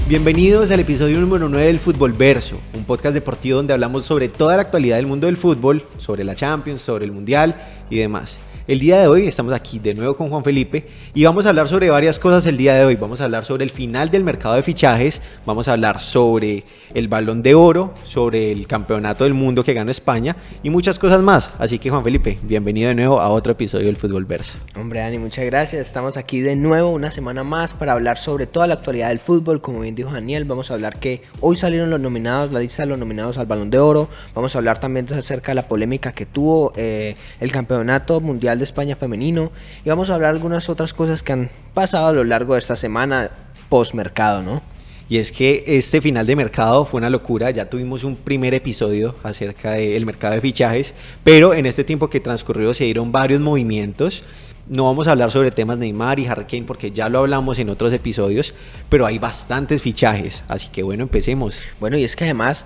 Bienvenidos al episodio número 9 del Fútbol Verso, un podcast deportivo donde hablamos sobre toda la actualidad del mundo del fútbol, sobre la Champions, sobre el Mundial y demás. El día de hoy estamos aquí de nuevo con Juan Felipe y vamos a hablar sobre varias cosas el día de hoy. Vamos a hablar sobre el final del mercado de fichajes, vamos a hablar sobre el Balón de Oro, sobre el Campeonato del Mundo que ganó España y muchas cosas más. Así que Juan Felipe, bienvenido de nuevo a otro episodio del Fútbol Verso. Hombre, Dani, muchas gracias. Estamos aquí de nuevo una semana más para hablar sobre toda la actualidad del fútbol. Como bien dijo Daniel, vamos a hablar que hoy salieron los nominados, la lista de los nominados al Balón de Oro. Vamos a hablar también acerca de la polémica que tuvo el Campeonato Mundial de España femenino. Y vamos a hablar algunas otras cosas que han pasado a lo largo de esta semana post-mercado, ¿no? Y es que este final de mercado fue una locura, ya tuvimos un primer episodio acerca del mercado de fichajes, pero en este tiempo que transcurrió se dieron varios movimientos. No vamos a hablar sobre temas Neymar y Harry Kane porque ya lo hablamos en otros episodios, pero hay bastantes fichajes, así que bueno, empecemos. Bueno, y es que además,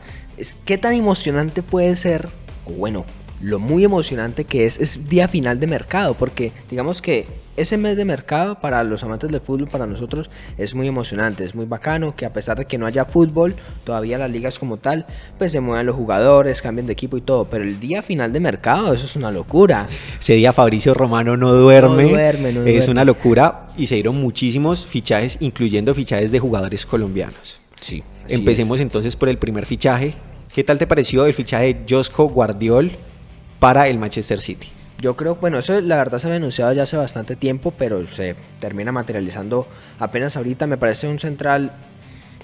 ¿qué tan emocionante puede ser? O bueno, lo muy emocionante que es día final de mercado, porque digamos que ese mes de mercado para los amantes del fútbol, para nosotros es muy emocionante, es muy bacano que a pesar de que no haya fútbol, todavía las ligas como tal, pues se muevan los jugadores, cambian de equipo y todo, pero el día final de mercado, eso es una locura. Ese día Fabricio Romano no duerme. Es una locura y se dieron muchísimos fichajes, incluyendo fichajes de jugadores colombianos. Sí. Empecemos entonces por el primer fichaje. ¿Qué tal te pareció el fichaje de Joško Gvardiol para el Manchester City? Yo creo, bueno, eso la verdad se había anunciado ya hace bastante tiempo, pero se termina materializando apenas ahorita. Me parece un central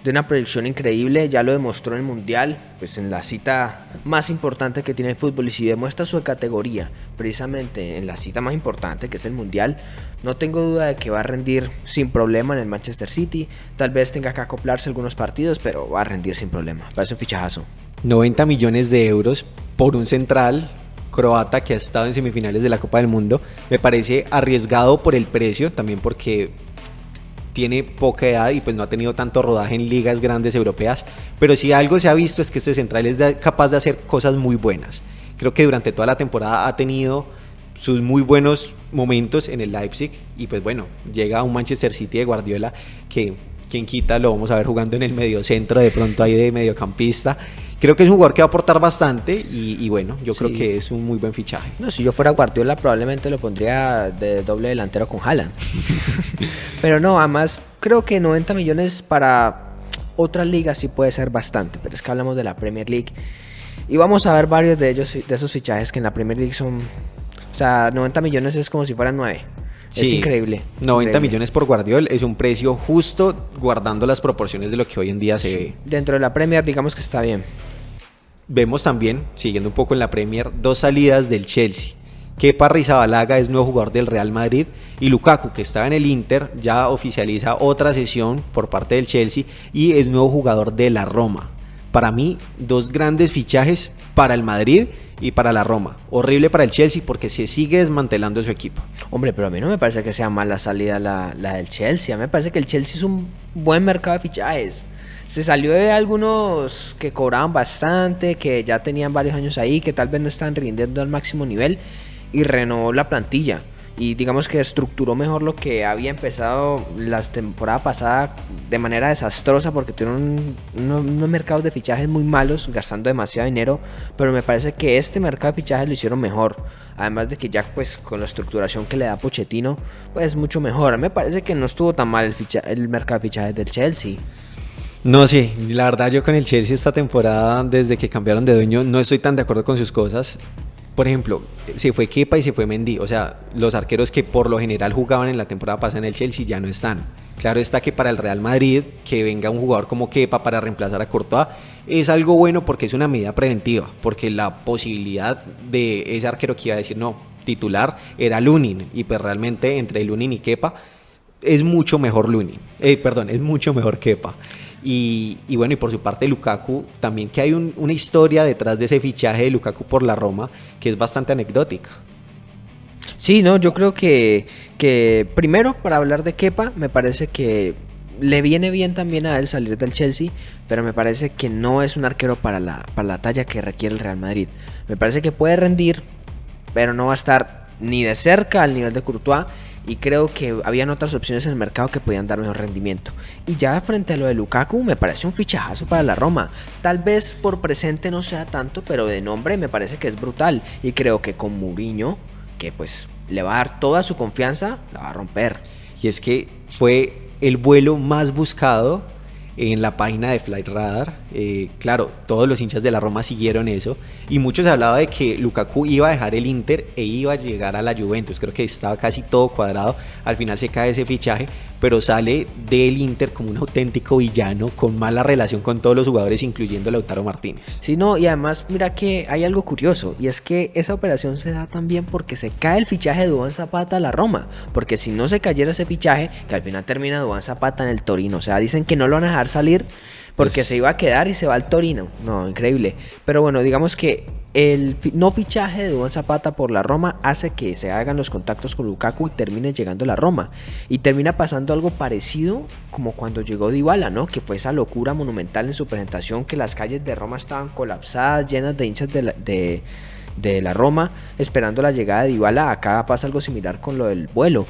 de una proyección increíble, ya lo demostró en el Mundial, pues en la cita más importante que tiene el fútbol, y si demuestra su categoría precisamente en la cita más importante que es el Mundial, no tengo duda de que va a rendir sin problema en el Manchester City. Tal vez tenga que acoplarse algunos partidos, pero va a rendir sin problema. Parece un fichajazo. 90 millones de euros por un central croata que ha estado en semifinales de la Copa del Mundo. Me parece arriesgado por el precio, también porque tiene poca edad y pues no ha tenido tanto rodaje en ligas grandes europeas, pero si algo se ha visto es que este central es capaz de hacer cosas muy buenas. Creo que durante toda la temporada ha tenido sus muy buenos momentos en el Leipzig y pues bueno, llega a un Manchester City de Guardiola que quien quita lo vamos a ver jugando en el mediocentro de pronto ahí de mediocampista. Creo que es un jugador que va a aportar bastante y bueno, yo creo que es un muy buen fichaje. No, si yo fuera Guardiola probablemente lo pondría de doble delantero con Haaland. Pero no, además creo que 90 millones para otras ligas sí puede ser bastante, pero es que hablamos de la Premier League y vamos a ver varios de esos fichajes que en la Premier League son, o sea, 90 millones es como si fueran 9. Sí, es increíble. 90 millones por Guardiol es un precio justo guardando las proporciones de lo que hoy en día se ve. Dentro de la Premier digamos que está bien. Vemos también, siguiendo un poco en la Premier, dos salidas del Chelsea. Kepa Arrizabalaga es nuevo jugador del Real Madrid y Lukaku, que estaba en el Inter, ya oficializa otra cesión por parte del Chelsea y es nuevo jugador de la Roma. Para mí, dos grandes fichajes para el Madrid y para la Roma. Horrible para el Chelsea porque se sigue desmantelando su equipo. Hombre, pero a mí no me parece que sea mala salida la del Chelsea. A mí me parece que el Chelsea es un buen mercado de fichajes. Se salió de algunos que cobraban bastante, que ya tenían varios años ahí, que tal vez no están rindiendo al máximo nivel, y renovó la plantilla. Y digamos que estructuró mejor lo que había empezado la temporada pasada de manera desastrosa, porque tuvieron unos mercados de fichajes muy malos, gastando demasiado dinero, pero me parece que este mercado de fichajes lo hicieron mejor. Además de que ya pues con la estructuración que le da Pochettino, pues mucho mejor. Me parece que no estuvo tan mal el mercado de fichajes del Chelsea. No sé, la verdad yo con el Chelsea esta temporada, desde que cambiaron de dueño, no estoy tan de acuerdo con sus cosas. Por ejemplo, se fue Kepa y se fue Mendy, o sea, los arqueros que por lo general jugaban en la temporada pasada en el Chelsea ya no están. Claro está que para el Real Madrid, que venga un jugador como Kepa para reemplazar a Courtois, es algo bueno porque es una medida preventiva, porque la posibilidad de ese arquero que iba a decir no, titular, era Lunin, y pues realmente entre Lunin y Kepa es mucho mejor es mucho mejor Kepa. Y bueno, y por su parte Lukaku, también que hay una historia detrás de ese fichaje de Lukaku por la Roma que es bastante anecdótica. Sí, no, yo creo que primero, para hablar de Kepa, me parece que le viene bien también a él salir del Chelsea, pero me parece que no es un arquero para la talla que requiere el Real Madrid. Me parece que puede rendir, pero no va a estar ni de cerca al nivel de Courtois. Y creo que habían otras opciones en el mercado que podían dar mejor rendimiento. Y ya frente a lo de Lukaku, me parece un fichajazo para la Roma. Tal vez por presente no sea tanto, pero de nombre me parece que es brutal. Y creo que con Mourinho, que pues le va a dar toda su confianza, la va a romper. Y es que fue el vuelo más buscado en la página de Flight Radar. Claro, todos los hinchas de la Roma siguieron eso y muchos hablaba de que Lukaku iba a dejar el Inter e iba a llegar a la Juventus. Creo que estaba casi todo cuadrado. Al final se cae ese fichaje, pero sale del Inter como un auténtico villano con mala relación con todos los jugadores, incluyendo Lautaro Martínez. Sí, no, y además mira que hay algo curioso, y es que esa operación se da también porque se cae el fichaje de Duván Zapata a la Roma, porque si no se cayera ese fichaje, que al final termina Duván Zapata en el Torino, o sea, dicen que no lo van a dejar salir porque se iba a quedar y se va al Torino. No, increíble. Pero bueno, digamos que el no fichaje de Duván Zapata por la Roma hace que se hagan los contactos con Lukaku y termine llegando a la Roma. Y termina pasando algo parecido como cuando llegó Dybala, ¿no? Que fue esa locura monumental en su presentación, que las calles de Roma estaban colapsadas, llenas de hinchas de la Roma, esperando la llegada de Dybala. Acá pasa algo similar con lo del vuelo.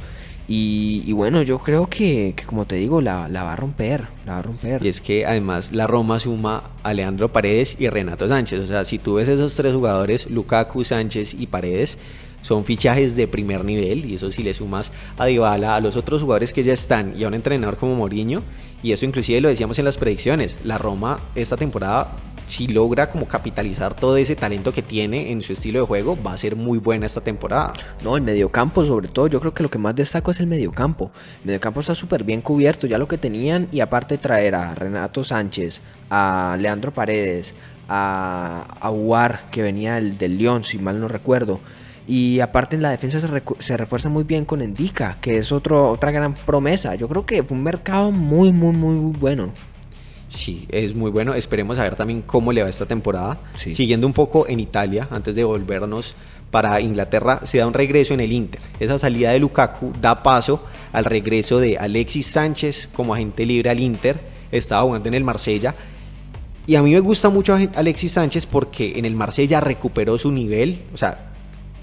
Y bueno, yo creo que como te digo, la va a romper, la va a romper. Y es que además la Roma suma a Leandro Paredes y Renato Sánchez. O sea, si tú ves esos tres jugadores, Lukaku, Sánchez y Paredes, son fichajes de primer nivel. Y eso si le sumas a Dybala, a los otros jugadores que ya están y a un entrenador como Mourinho, y eso inclusive lo decíamos en las predicciones, la Roma esta temporada, si logra como capitalizar todo ese talento que tiene en su estilo de juego, va a ser muy buena esta temporada. No, el mediocampo sobre todo, yo creo que lo que más destaco es el mediocampo. El mediocampo está súper bien cubierto, ya lo que tenían, y aparte traer a Renato Sánchez, a Leandro Paredes, a Uar, que venía del Lyon, si mal no recuerdo. Y aparte en la defensa se refuerza muy bien con Endika, que es otra gran promesa. Yo creo que fue un mercado muy bueno. Sí, es muy bueno. Esperemos a ver también cómo le va esta temporada. Sí. Siguiendo un poco en Italia, antes de volvernos para Inglaterra, se da un regreso en el Inter. Esa salida de Lukaku da paso al regreso de Alexis Sánchez como agente libre al Inter. Estaba jugando en el Marsella. Y a mí me gusta mucho Alexis Sánchez porque en el Marsella recuperó su nivel. O sea,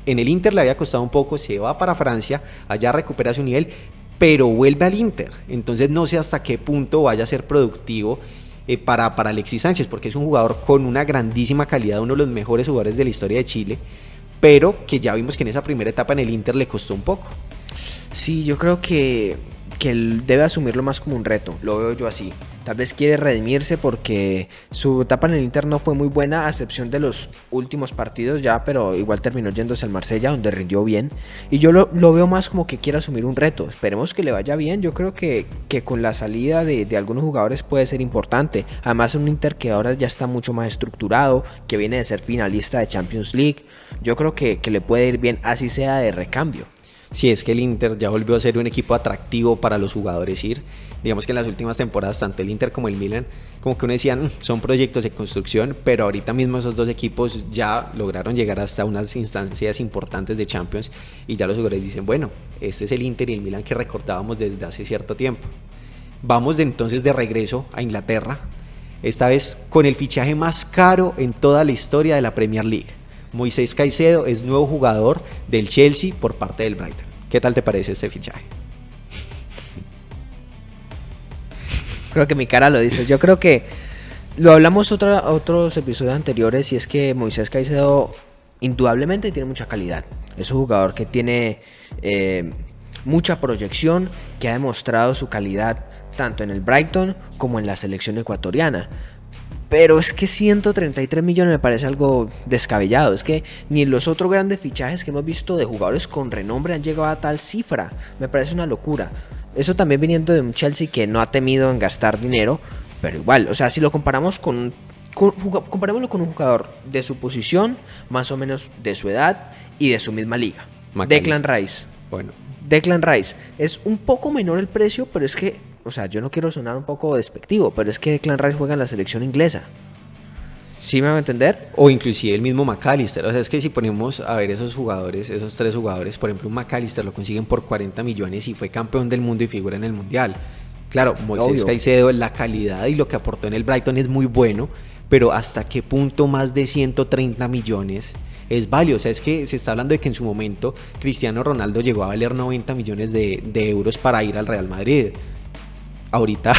en el Inter le había costado un poco, se va para Francia, allá recupera su nivel, pero vuelve al Inter. Entonces no sé hasta qué punto vaya a ser productivo para Alexis Sánchez, porque es un jugador con una grandísima calidad, uno de los mejores jugadores de la historia de Chile, pero que ya vimos que en esa primera etapa en el Inter le costó un poco. Sí, yo creo que él debe asumirlo más como un reto, lo veo yo así. Tal vez quiere redimirse porque su etapa en el Inter no fue muy buena, a excepción de los últimos partidos ya, pero igual terminó yéndose al Marsella, donde rindió bien. Y yo lo veo más como que quiere asumir un reto. Esperemos que le vaya bien. Yo creo que con la salida de algunos jugadores puede ser importante. Además, un Inter que ahora ya está mucho más estructurado, que viene de ser finalista de Champions League. Yo creo que le puede ir bien, así sea de recambio. Si es que el Inter ya volvió a ser un equipo atractivo para los jugadores ir. Digamos que en las últimas temporadas tanto el Inter como el Milan, como que uno decía, son proyectos de construcción, pero ahorita mismo esos dos equipos ya lograron llegar hasta unas instancias importantes de Champions y ya los jugadores dicen, bueno, este es el Inter y el Milan que recordábamos desde hace cierto tiempo. Vamos entonces de regreso a Inglaterra, esta vez con el fichaje más caro en toda la historia de la Premier League. Moisés Caicedo es nuevo jugador del Chelsea por parte del Brighton. ¿Qué tal te parece este fichaje? Creo que mi cara lo dice. Yo creo que lo hablamos otros episodios anteriores, y es que Moisés Caicedo indudablemente tiene mucha calidad. Es un jugador que tiene mucha proyección, que ha demostrado su calidad tanto en el Brighton como en la selección ecuatoriana. Pero es que 133 millones me parece algo descabellado. Es que ni los otros grandes fichajes que hemos visto de jugadores con renombre han llegado a tal cifra. Me parece una locura. Eso también viniendo de un Chelsea que no ha temido en gastar dinero. Pero igual, o sea, si lo comparamos comparémoslo con un jugador de su posición, más o menos de su edad y de su misma liga. Declan Rice. Bueno. Declan Rice. Es un poco menor el precio, pero es que, o sea, yo no quiero sonar un poco despectivo, pero es que Declan Rice juega en la selección inglesa. ¿Sí me va a entender? O inclusive el mismo McAllister. O sea, es que si ponemos a ver esos jugadores, esos tres jugadores, por ejemplo, un McAllister lo consiguen por 40 millones y fue campeón del mundo y figura en el Mundial. Claro, Moisés Caicedo, la calidad y lo que aportó en el Brighton es muy bueno, pero ¿hasta qué punto más de 130 millones es válido. O sea, es que se está hablando de que en su momento Cristiano Ronaldo llegó a valer 90 millones de euros para ir al Real Madrid. Ahorita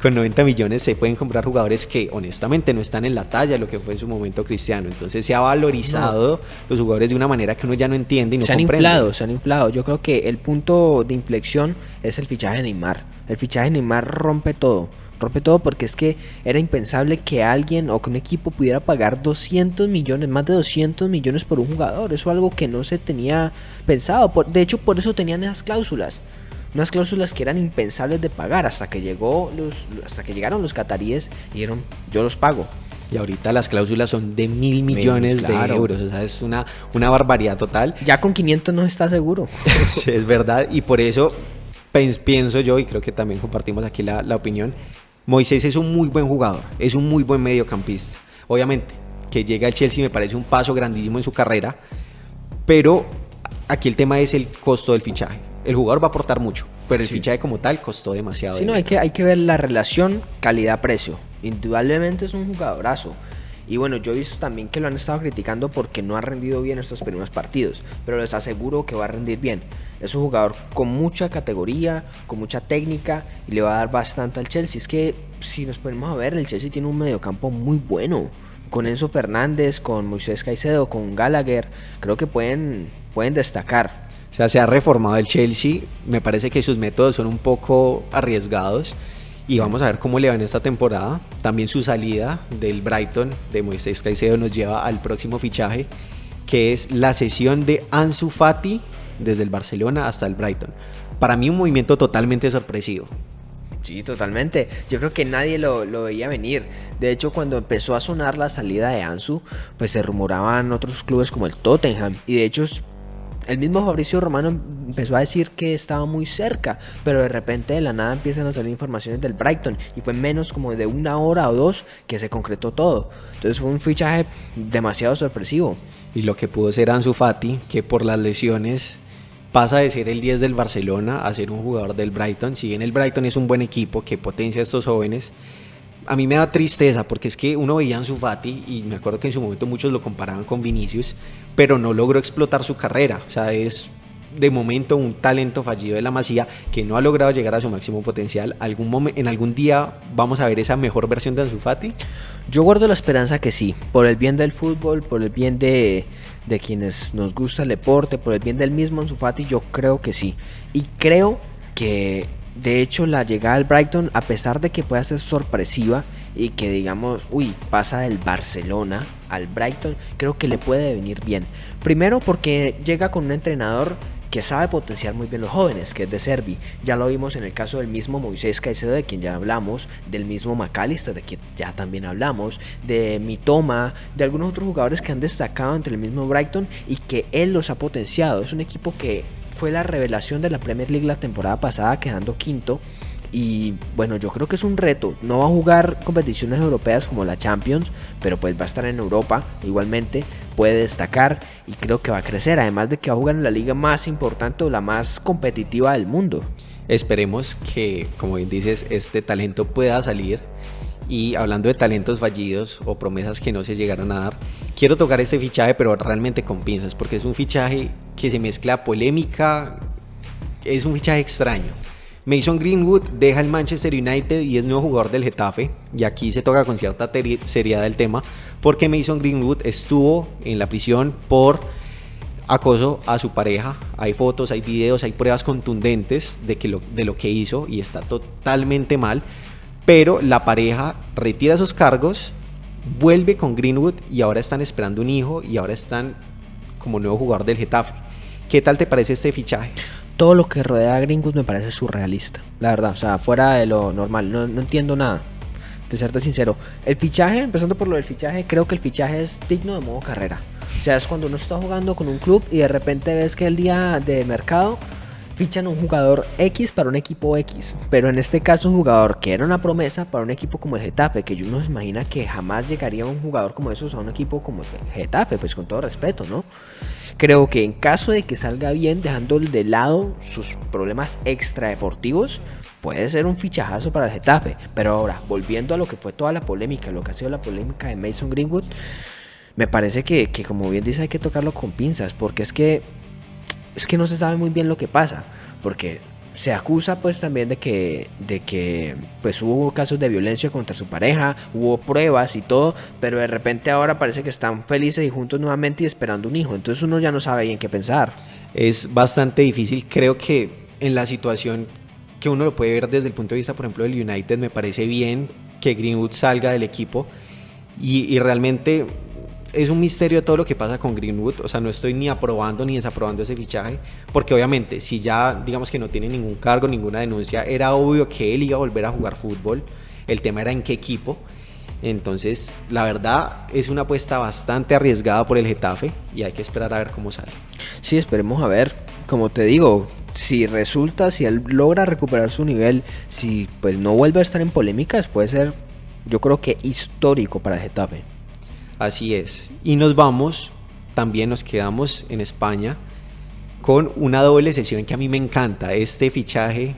con 90 millones se pueden comprar jugadores que honestamente no están en la talla de lo que fue en su momento Cristiano. Entonces se ha valorizado los jugadores de una manera que uno ya no entiende y no comprende. Se han inflado. Yo creo que el punto de inflexión es el fichaje de Neymar. El fichaje de Neymar rompe todo. Rompe todo porque es que era impensable que alguien o que un equipo pudiera pagar 200 millones, más de 200 millones por un jugador. Eso es algo que no se tenía pensado. De hecho, por eso tenían esas cláusulas. Unas cláusulas que eran impensables de pagar hasta que llegaron los cataríes y dijeron, yo los pago. Y ahorita las cláusulas son de 1.000 millones de euros. O sea, es una barbaridad total. Ya con 500 no está seguro. Es verdad. Y por eso pienso yo, y creo que también compartimos aquí la opinión, Moisés es un muy buen jugador. Es un muy buen mediocampista. Obviamente, que llegue al Chelsea me parece un paso grandísimo en su carrera. Pero aquí el tema es el costo del fichaje. El jugador va a aportar mucho, pero el fichaje como tal costó demasiado. Sí, no, hay que ver la relación calidad-precio. Indudablemente es un jugadorazo. Y bueno, yo he visto también que lo han estado criticando porque no ha rendido bien estos primeros partidos, pero les aseguro que va a rendir bien. Es un jugador con mucha categoría, con mucha técnica y le va a dar bastante al Chelsea. Es que si nos ponemos a ver, el Chelsea tiene un mediocampo muy bueno. Con Enzo Fernández, con Moisés Caicedo, con Gallagher, creo que pueden destacar. O sea, se ha reformado el Chelsea, me parece que sus métodos son un poco arriesgados y vamos a ver cómo le va en esta temporada. También su salida del Brighton de Moisés Caicedo nos lleva al próximo fichaje, que es la cesión de Ansu Fati desde el Barcelona hasta el Brighton. Para mí un movimiento totalmente sorpresivo. Sí, totalmente. Yo creo que nadie lo veía venir. De hecho, cuando empezó a sonar la salida de Ansu, pues se rumoraban otros clubes como el Tottenham. Y de hecho, el mismo Fabrizio Romano empezó a decir que estaba muy cerca, pero de repente de la nada empiezan a salir informaciones del Brighton y fue menos como de una hora o dos que se concretó todo. Entonces fue un fichaje demasiado sorpresivo. Y lo que pudo ser Ansu Fati, que por las lesiones pasa de ser el 10 del Barcelona a ser un jugador del Brighton. Si bien el Brighton es un buen equipo que potencia a estos jóvenes, a mí me da tristeza porque es que uno veía a Ansu Fati y me acuerdo que en su momento muchos lo comparaban con Vinicius, pero no logró explotar su carrera. O sea, es de momento un talento fallido de la Masía que no ha logrado llegar a su máximo potencial. En algún día vamos a ver esa mejor versión de Ansu Fati. Yo guardo la esperanza que sí, por el bien del fútbol, por el bien de quienes nos gusta el deporte, por el bien del mismo Ansu Fati, yo creo que sí. Y creo que de hecho la llegada al Brighton, a pesar de que pueda ser sorpresiva y que digamos, pasa del Barcelona al Brighton, creo que le puede venir bien. Primero porque llega con un entrenador que sabe potenciar muy bien los jóvenes, que es De Zerbi. Ya lo vimos en el caso del mismo Moisés Caicedo, de quien ya hablamos, del mismo McAllister, de quien ya también hablamos, de Mitoma, de algunos otros jugadores que han destacado entre el mismo Brighton y que él los ha potenciado. Es un equipo que fue la revelación de la Premier League la temporada pasada, quedando quinto. Y bueno, yo creo que es un reto. No va a jugar competiciones europeas como la Champions, pero pues va a estar en Europa igualmente, puede destacar y creo que va a crecer. Además de que va a jugar en la liga más importante o la más competitiva del mundo. Esperemos que, como bien dices, este talento pueda salir. Y hablando de talentos fallidos o promesas que no se llegaron a dar, quiero tocar este fichaje, pero realmente con pinzas, porque es un fichaje que se mezcla polémica, es un fichaje extraño. Mason Greenwood deja el Manchester United y es nuevo jugador del Getafe, y aquí se toca con cierta seriedad el tema, porque Mason Greenwood estuvo en la prisión por acoso a su pareja. Hay fotos, hay videos, hay pruebas contundentes de lo que hizo y está totalmente mal, pero la pareja retira esos cargos, vuelve con Greenwood y ahora están esperando un hijo y ahora están como nuevo jugador del Getafe. ¿Qué tal te parece este fichaje? Todo lo que rodea a Greenwood me parece surrealista, la verdad, o sea, fuera de lo normal, no entiendo nada, de serte sincero. El fichaje, empezando por lo del fichaje, creo que el fichaje es digno de modo carrera. O sea, es cuando uno está jugando con un club y de repente ves que el día de mercado fichan un jugador X para un equipo X, pero en este caso un jugador que era una promesa para un equipo como el Getafe, que uno se imagina que jamás llegaría un jugador como esos a un equipo como el Getafe, pues con todo respeto, ¿no? Creo que en caso de que salga bien, dejando de lado sus problemas extradeportivos, puede ser un fichajazo para el Getafe. Pero ahora, volviendo a lo que fue toda la polémica, lo que ha sido la polémica de Mason Greenwood, Me parece que como bien dice hay que tocarlo con pinzas, porque es que no se sabe muy bien lo que pasa, porque se acusa pues también de que pues hubo casos de violencia contra su pareja, hubo pruebas y todo, pero de repente ahora parece que están felices y juntos nuevamente y esperando un hijo, entonces uno ya no sabe en qué pensar. Es bastante difícil, creo que en la situación que uno lo puede ver desde el punto de vista, por ejemplo, del United, me parece bien que Greenwood salga del equipo y realmente es un misterio todo lo que pasa con Greenwood, o sea, no estoy ni aprobando ni desaprobando ese fichaje, porque obviamente si ya digamos que no tiene ningún cargo, ninguna denuncia, era obvio que él iba a volver a jugar fútbol, el tema era en qué equipo, entonces la verdad es una apuesta bastante arriesgada por el Getafe y hay que esperar a ver cómo sale. Sí, esperemos a ver, como te digo, si resulta, si él logra recuperar su nivel, si pues no vuelve a estar en polémicas, puede ser, yo creo que histórico para el Getafe. Así es. Y nos vamos, también nos quedamos en España con una doble sesión que a mí me encanta. Este fichaje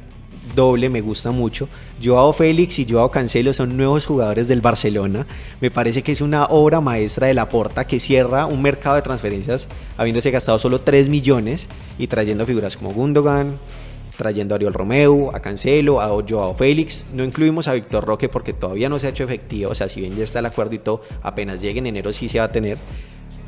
doble me gusta mucho. Joao Félix y Joao Cancelo son nuevos jugadores del Barcelona. Me parece que es una obra maestra de Laporta que cierra un mercado de transferencias habiéndose gastado solo 3 millones y trayendo figuras como Gundogan, trayendo a Oriol Romeu, a Cancelo, a Joao Félix. No incluimos a Víctor Roque porque todavía no se ha hecho efectivo, o sea, si bien ya está el acuerdo y todo, apenas llegue en enero sí se va a tener,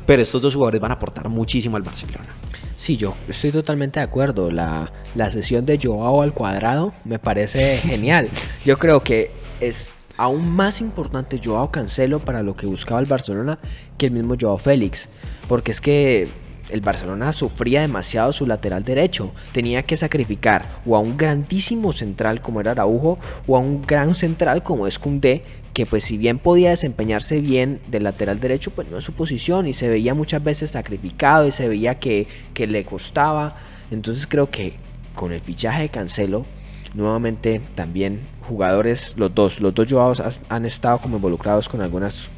pero estos dos jugadores van a aportar muchísimo al Barcelona. Sí, yo estoy totalmente de acuerdo. La sesión de Joao al cuadrado me parece genial. Yo creo que es aún más importante Joao Cancelo para lo que buscaba el Barcelona que el mismo Joao Félix, porque es que el Barcelona sufría demasiado su lateral derecho, tenía que sacrificar o a un grandísimo central como era Araujo o a un gran central como es Koundé, que pues si bien podía desempeñarse bien del lateral derecho, pues no es su posición y se veía muchas veces sacrificado y se veía que le costaba. Entonces creo que con el fichaje de Cancelo, nuevamente también jugadores, los dos Joaos han estado como involucrados con algunas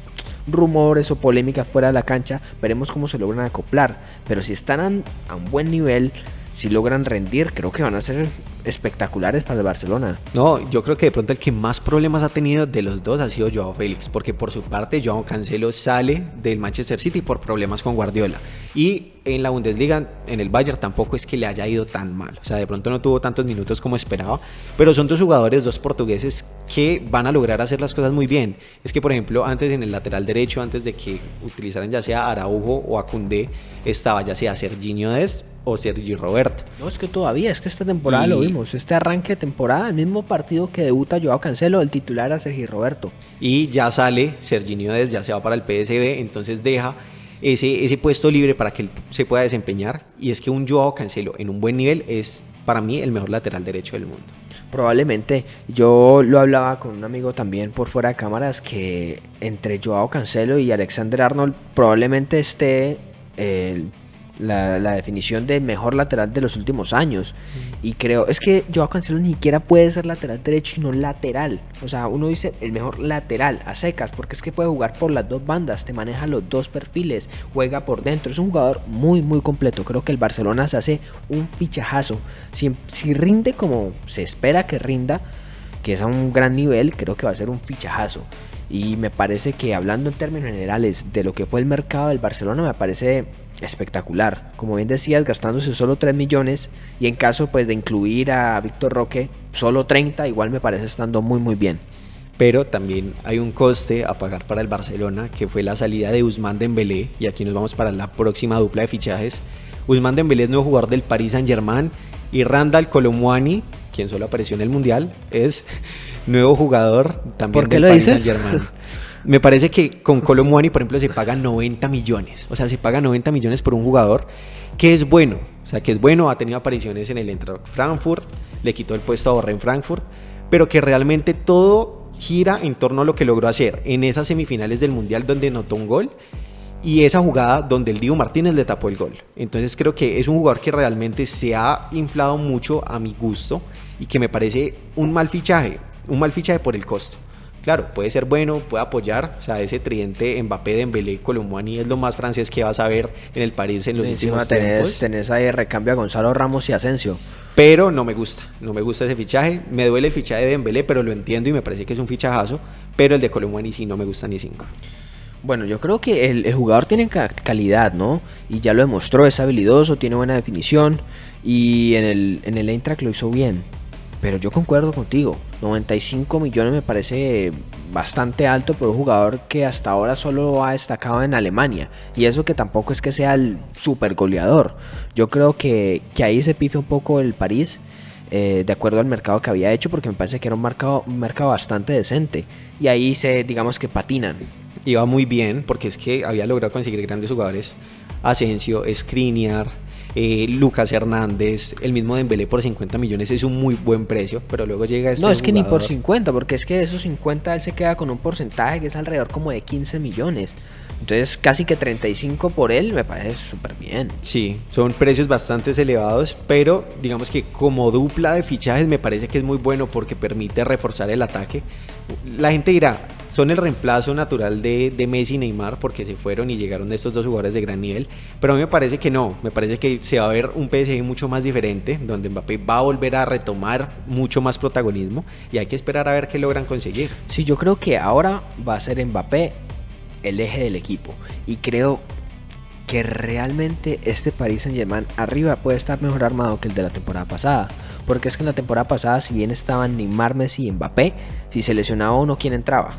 rumores o polémicas fuera de la cancha, veremos cómo se logran acoplar, pero si están a un buen nivel, si logran rendir, creo que van a ser espectaculares para el Barcelona. No, yo creo que de pronto el que más problemas ha tenido de los dos ha sido Joao Félix, porque por su parte Joao Cancelo sale del Manchester City por problemas con Guardiola y en la Bundesliga, en el Bayern tampoco es que le haya ido tan mal, o sea, de pronto no tuvo tantos minutos como esperaba, pero son dos jugadores, dos portugueses que van a lograr hacer las cosas muy bien. Es que por ejemplo antes en el lateral derecho, antes de que utilizaran ya sea a Araujo o a Koundé, estaba ya sea Serginho Dest o Sergi Roberto. No, es que todavía, es que esta temporada lo vimos, este arranque de temporada, el mismo partido que debuta Joao Cancelo, el titular era Sergi Roberto. Y ya sale Serginho Dest, ya se va para el PSV, entonces deja ese puesto libre para que él se pueda desempeñar, y es que un Joao Cancelo en un buen nivel es para mí el mejor lateral derecho del mundo. Probablemente, yo lo hablaba con un amigo también por fuera de cámaras, que entre Joao Cancelo y Alexander Arnold probablemente esté la definición de mejor lateral de los últimos años. Y creo, es que Joao Cancelo ni siquiera puede ser lateral derecho y no lateral. O sea, uno dice el mejor lateral a secas, porque es que puede jugar por las dos bandas, te maneja los dos perfiles, juega por dentro. Es un jugador muy muy completo. Creo que el Barcelona se hace un fichajazo. Si rinde como se espera que rinda, que es a un gran nivel, creo que va a ser un fichajazo. Y me parece que, hablando en términos generales de lo que fue el mercado del Barcelona, me parece espectacular. Como bien decías, gastándose solo 3 millones, y en caso pues de incluir a Víctor Roque, solo 30, igual me parece estando muy muy bien. Pero también hay un coste a pagar para el Barcelona, que fue la salida de Ousmane Dembélé, y aquí nos vamos para la próxima dupla de fichajes. Ousmane Dembélé es nuevo jugador del Paris Saint-Germain, y Randal Kolo Muani, quien solo apareció en el Mundial, es nuevo jugador también del Paris Saint-Germain. Me parece que con Kolo Muani, por ejemplo, se paga 90 millones. O sea, se paga 90 millones por un jugador que es bueno. O sea, que es bueno, ha tenido apariciones en el Eintracht Frankfurt, le quitó el puesto a Borré en Frankfurt, pero que realmente todo gira en torno a lo que logró hacer en esas semifinales del Mundial donde anotó un gol, y esa jugada donde el Dibu Martínez le tapó el gol. Entonces creo que es un jugador que realmente se ha inflado mucho a mi gusto y que me parece un mal fichaje por el costo. Claro, puede ser bueno, puede apoyar, o sea, ese tridente Mbappé, Dembélé, Kolo Muani es lo más francés que vas a ver en el París en los últimos tiempos. Tenés ahí recambio a Gonzalo Ramos y Asensio. Pero no me gusta ese fichaje, me duele el fichaje de Dembélé, pero lo entiendo y me parece que es un fichajazo, pero el de Kolo Muani sí no me gusta ni 5. Bueno, yo creo que el jugador tiene calidad, ¿no? Y ya lo demostró, es habilidoso, tiene buena definición y en el Eintracht lo hizo bien. Pero yo concuerdo contigo, 95 millones me parece bastante alto por un jugador que hasta ahora solo ha destacado en Alemania. Y eso que tampoco es que sea el super goleador. Yo creo que ahí se pifia un poco el París, de acuerdo al mercado que había hecho, porque me parece que era un mercado bastante decente. Y ahí digamos que patinan. Iba muy bien porque es que había logrado conseguir grandes jugadores. Asensio, Skriniar, Lucas Hernández, el mismo Dembélé por 50 millones es un muy buen precio, pero luego llega este No, es que jugador. ni por 50, porque es que de esos 50 él se queda con un porcentaje que es alrededor como de 15 millones. Entonces casi que 35 por él me parece súper bien. Sí, son precios bastante elevados, pero digamos que como dupla de fichajes me parece que es muy bueno porque permite reforzar el ataque. La gente dirá, son el reemplazo natural de Messi y Neymar porque se fueron y llegaron estos dos jugadores de gran nivel, pero a mí me parece que no, me parece que se va a ver un PSG mucho más diferente, donde Mbappé va a volver a retomar mucho más protagonismo y hay que esperar a ver qué logran conseguir. Sí, yo creo que ahora va a ser Mbappé el eje del equipo y creo que realmente este Paris Saint-Germain arriba puede estar mejor armado que el de la temporada pasada, porque es que en la temporada pasada, si bien estaban Neymar, Messi y Mbappé, si se lesionaba uno, ¿quién entraba?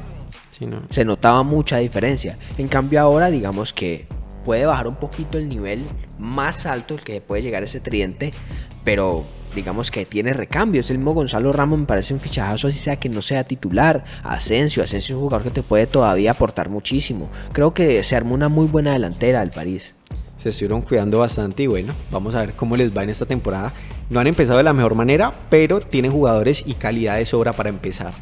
Sí, ¿no? Se notaba mucha diferencia. En cambio ahora digamos que puede bajar un poquito el nivel más alto el que puede llegar ese tridente, pero digamos que tiene recambios. El mismo Gonzalo Ramos me parece un fichajazo, así sea que no sea titular. Asensio es un jugador que te puede todavía aportar muchísimo. Creo que se armó una muy buena delantera del París. Se estuvieron cuidando bastante y bueno, vamos a ver cómo les va en esta temporada. No han empezado de la mejor manera, pero tienen jugadores y calidad de sobra para empezar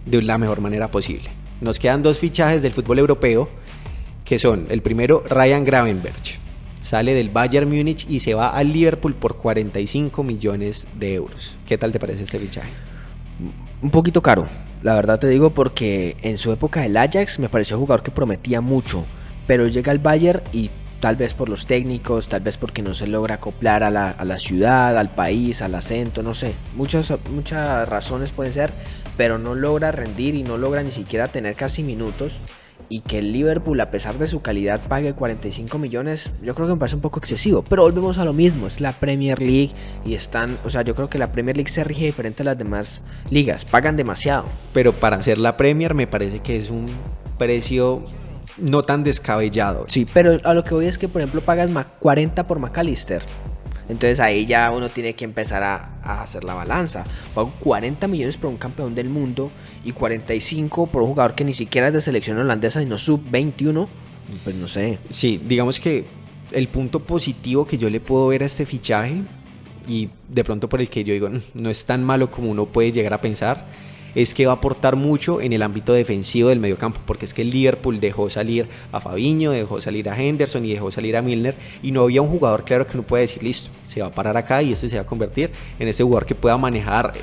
de la mejor manera posible. Nos quedan dos fichajes del fútbol europeo, que son el primero, Ryan Gravenberch. Sale del Bayern Múnich y se va al Liverpool por 45 millones de euros. ¿Qué tal te parece este fichaje? Un poquito caro, la verdad te digo, porque en su época del Ajax me pareció un jugador que prometía mucho, pero llega al Bayern y tal vez por los técnicos, tal vez porque no se logra acoplar a la ciudad, al país, al acento, no sé, muchas razones pueden ser, pero no logra rendir y no logra ni siquiera tener casi minutos. Y que el Liverpool, a pesar de su calidad, pague 45 millones, yo creo que me parece un poco excesivo. Pero volvemos a lo mismo, es la Premier League y yo creo que la Premier League se rige diferente a las demás ligas, pagan demasiado. Pero para hacer la Premier me parece que es un precio no tan descabellado. Sí, pero a lo que voy es que, por ejemplo, pagas 40 por McAllister. Entonces ahí ya uno tiene que empezar a hacer la balanza. Pago 40 millones por un campeón del mundo y 45 por un jugador que ni siquiera es de selección holandesa, sino sub-21. Pues no sé. Sí, digamos que el punto positivo que yo le puedo ver a este fichaje, y de pronto por el que yo digo no es tan malo como uno puede llegar a pensar, es que va a aportar mucho en el ámbito defensivo del mediocampo, porque es que el Liverpool dejó salir a Fabinho, dejó salir a Henderson y dejó salir a Milner, y no había un jugador claro que uno puede decir, listo, se va a parar acá y este se va a convertir en ese jugador que pueda manejar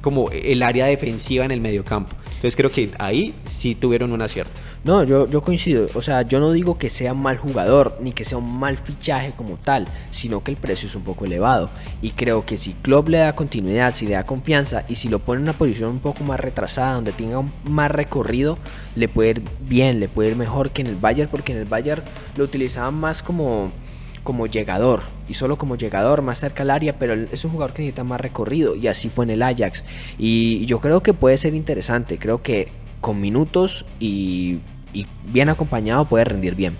como el área defensiva en el mediocampo. Entonces creo que ahí sí tuvieron un acierto. No, yo coincido, o sea, yo no digo que sea mal jugador, ni que sea un mal fichaje como tal, sino que el precio es un poco elevado, y creo que si Klopp le da continuidad, si le da confianza, y si lo pone en una posición un poco más retrasada, donde tenga más recorrido, le puede ir bien, le puede ir mejor que en el Bayern, porque en el Bayern lo utilizaban más como llegador, y solo como llegador, más cerca al área, pero es un jugador que necesita más recorrido, y así fue en el Ajax, y yo creo que puede ser interesante, creo que con minutos y bien acompañado puede rendir bien.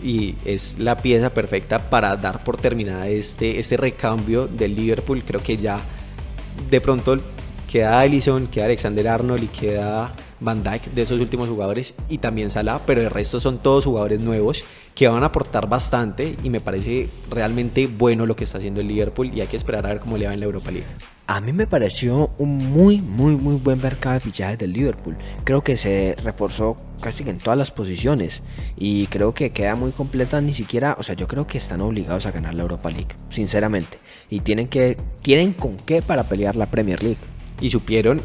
Y es la pieza perfecta para dar por terminada este recambio del Liverpool. Creo que ya de pronto queda Alisson, queda Alexander-Arnold y queda Van Dijk, de esos últimos jugadores, y también Salah, pero el resto son todos jugadores nuevos que van a aportar bastante, y me parece realmente bueno lo que está haciendo el Liverpool, y hay que esperar a ver cómo le va en la Europa League. A mí me pareció un muy buen mercado de fichajes del Liverpool. Creo que se reforzó casi que en todas las posiciones y creo que queda muy completa. Ni siquiera, o sea, yo creo que están obligados a ganar la Europa League, sinceramente, y tienen con qué para pelear la Premier League. Y supieron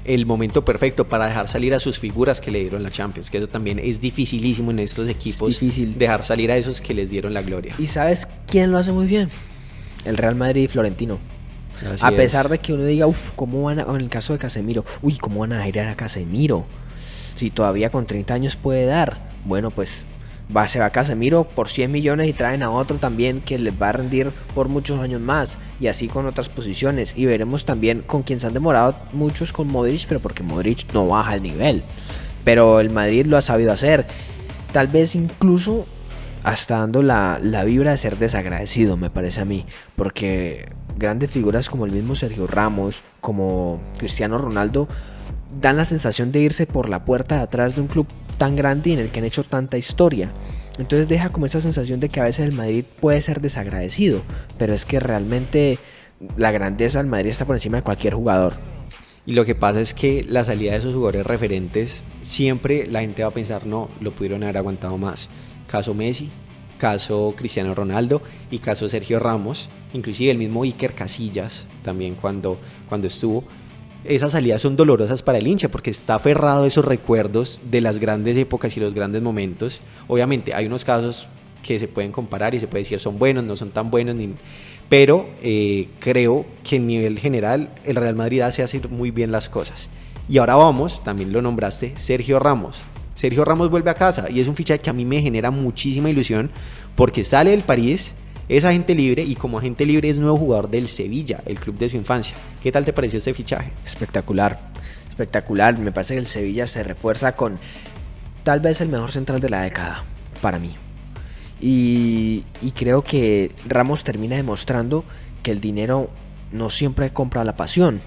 el momento perfecto para dejar salir a sus figuras que le dieron la Champions, que eso también es dificilísimo en estos equipos, es difícil dejar salir a esos que les dieron la gloria. ¿Y sabes quién lo hace muy bien? El Real Madrid y Florentino. Así a pesar de que uno diga, ¿cómo van en el caso de Casemiro? ¿Cómo van a girar a Casemiro? Si todavía con 30 años puede dar. bueno, pues se va Casemiro por 100 millones y traen a otro también que les va a rendir por muchos años más, y así con otras posiciones, y veremos también con quien se han demorado muchos, con Modric, pero porque Modric no baja el nivel, pero el Madrid lo ha sabido hacer, tal vez incluso hasta dando la vibra de ser desagradecido, me parece a mí, porque grandes figuras como el mismo Sergio Ramos, como Cristiano Ronaldo, dan la sensación de irse por la puerta de atrás de un club tan grande y en el que han hecho tanta historia. Entonces deja como esa sensación de que a veces el Madrid puede ser desagradecido, pero es que realmente la grandeza del Madrid está por encima de cualquier jugador. Y lo que pasa es que la salida de esos jugadores referentes, siempre la gente va a pensar, no, lo pudieron haber aguantado más. Caso Messi, caso Cristiano Ronaldo y caso Sergio Ramos, inclusive el mismo Iker Casillas también cuando estuvo. Esas salidas son dolorosas para el hincha porque está aferrado a esos recuerdos de las grandes épocas y los grandes momentos. Obviamente hay unos casos que se pueden comparar y se puede decir son buenos, no son tan buenos, pero creo que en nivel general el Real Madrid hace muy bien las cosas. Y ahora vamos, también lo nombraste, Sergio Ramos. Sergio Ramos vuelve a casa y es un fichaje que a mí me genera muchísima ilusión porque sale del París, es agente libre y como agente libre es nuevo jugador del Sevilla, el club de su infancia. ¿Qué tal te pareció este fichaje? Espectacular, espectacular. Me parece que el Sevilla se refuerza con tal vez el mejor central de la década, para mí. Y creo que Ramos termina demostrando que el dinero no siempre compra la pasión.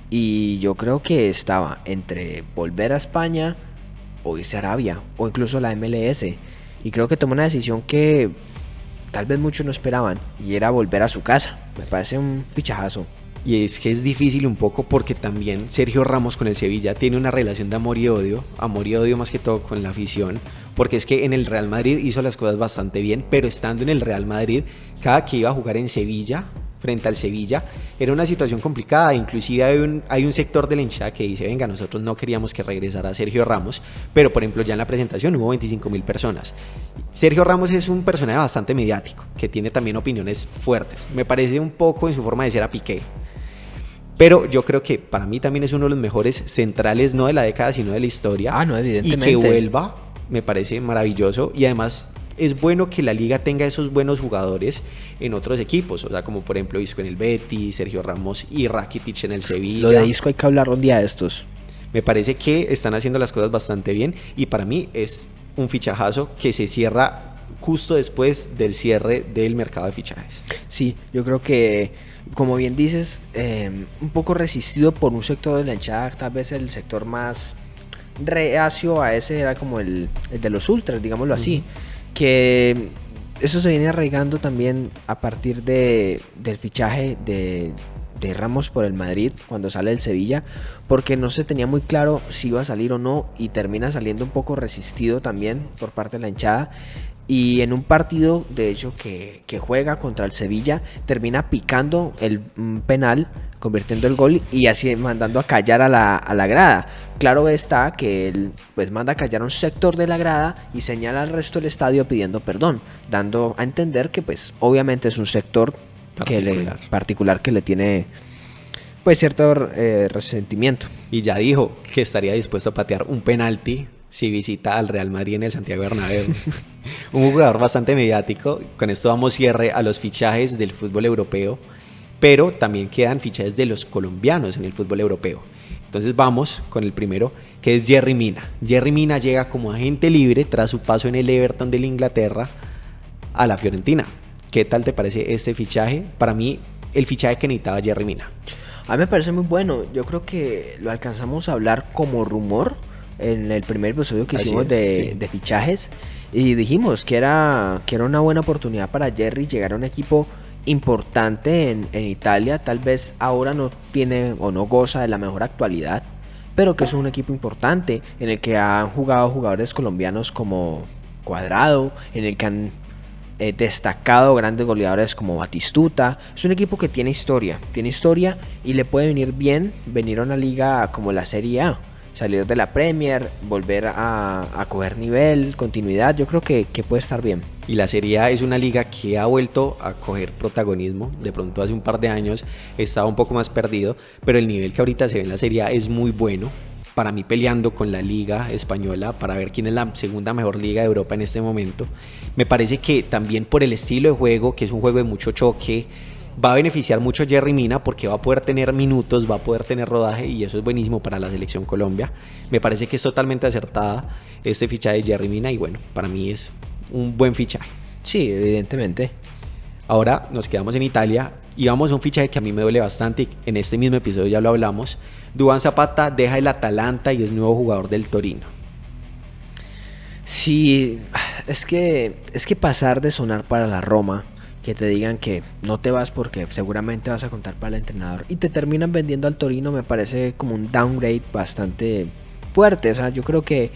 Y yo creo que estaba entre volver a España o irse a Arabia o incluso la MLS. Y creo que tomó una decisión que tal vez muchos no esperaban y era volver a su casa. Me parece un fichajazo. Y es que es difícil un poco porque también Sergio Ramos con el Sevilla tiene una relación de amor y odio más que todo con la afición, porque es que en el Real Madrid hizo las cosas bastante bien, pero estando en el Real Madrid, cada que iba a jugar en Sevilla, frente al Sevilla, era una situación complicada, inclusive hay un sector de la hinchada que dice, venga, nosotros no queríamos que regresara Sergio Ramos, pero por ejemplo ya en la presentación hubo 25.000 personas. Sergio Ramos es un personaje bastante mediático, que tiene también opiniones fuertes, me parece un poco en su forma de ser a Piqué, pero yo creo que para mí también es uno de los mejores centrales, no de la década, sino de la historia. No, evidentemente. Y que vuelva, me parece maravilloso. Y además es bueno que la liga tenga esos buenos jugadores en otros equipos. O sea, como por ejemplo Isco en el Betis, Sergio Ramos y Rakitic en el Sevilla. Lo de Isco hay que hablar un día de estos. Me parece que están haciendo las cosas bastante bien. Y para mí es un fichajazo que se cierra justo después del cierre del mercado de fichajes. Sí, yo creo que, como bien dices, un poco resistido por un sector de la hinchada, tal vez el sector más reacio a ese era como el de los ultras, digámoslo así, que eso se viene arraigando también a partir del fichaje de Ramos por el Madrid cuando sale del Sevilla, porque no se tenía muy claro si iba a salir o no y termina saliendo un poco resistido también por parte de la hinchada. Y en un partido, de hecho, que juega contra el Sevilla, termina picando el penal, convirtiendo el gol y así mandando a callar a la grada. Claro está que él pues manda a callar a un sector de la grada y señala al resto del estadio pidiendo perdón, dando a entender que pues obviamente es un sector particular que le tiene pues cierto resentimiento. Y ya dijo que estaría dispuesto a patear un penalti si visita al Real Madrid en el Santiago Bernabéu. Un jugador bastante mediático. Con esto damos cierre a los fichajes del fútbol europeo, pero también quedan fichajes de los colombianos en el fútbol europeo. Entonces vamos con el primero, que es Yerry Mina. Yerry Mina llega como agente libre tras su paso en el Everton de la Inglaterra a la Fiorentina. ¿Qué tal te parece este fichaje? Para mí, el fichaje que necesitaba Yerry Mina. A mí me parece muy bueno. Yo creo que lo alcanzamos a hablar como rumor en el primer episodio que hicimos de fichajes, y dijimos que era una buena oportunidad para Yerry llegar a un equipo importante en Italia. Tal vez ahora no tiene o no goza de la mejor actualidad, pero que es un equipo importante en el que han jugado jugadores colombianos como Cuadrado, en el que han destacado grandes goleadores como Batistuta. Es un equipo que tiene historia y le puede venir bien venir a una liga como la Serie A, salir de la Premier, volver a coger nivel, continuidad. Yo creo que puede estar bien. Y la Serie A es una liga que ha vuelto a coger protagonismo. De pronto hace un par de años estaba un poco más perdido, pero el nivel que ahorita se ve en la Serie A es muy bueno. para mí peleando con la liga española para ver quién es la segunda mejor liga de Europa en este momento. Me parece que también por el estilo de juego, que es un juego de mucho choque, va a beneficiar mucho a Yerry Mina porque va a poder tener minutos, va a poder tener rodaje y eso es buenísimo para la selección Colombia. Me parece que es totalmente acertada este fichaje de Yerry Mina y bueno, para mí es un buen fichaje. Sí, evidentemente. Ahora nos quedamos en Italia y vamos a un fichaje que a mí me duele bastante, en este mismo episodio ya lo hablamos. Duván Zapata deja el Atalanta y es nuevo jugador del Torino. Sí, es que pasar de sonar para la Roma, que te digan que no te vas porque seguramente vas a contar para el entrenador y te terminan vendiendo al Torino, me parece como un downgrade bastante fuerte. O sea, yo creo que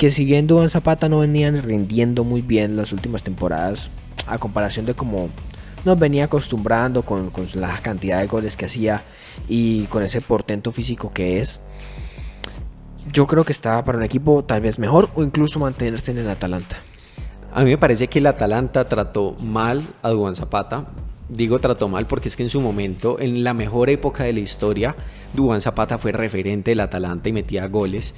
si bien Duván Zapata no venían rindiendo muy bien las últimas temporadas, a comparación de como nos venía acostumbrando con la cantidad de goles que hacía y con ese portento físico que es, yo creo que estaba para un equipo tal vez mejor o incluso mantenerse en el Atalanta. A mí me parece que el Atalanta trató mal a Duván Zapata. Digo trató mal porque es que en su momento, en la mejor época de la historia, Duván Zapata fue referente del Atalanta y metía goles.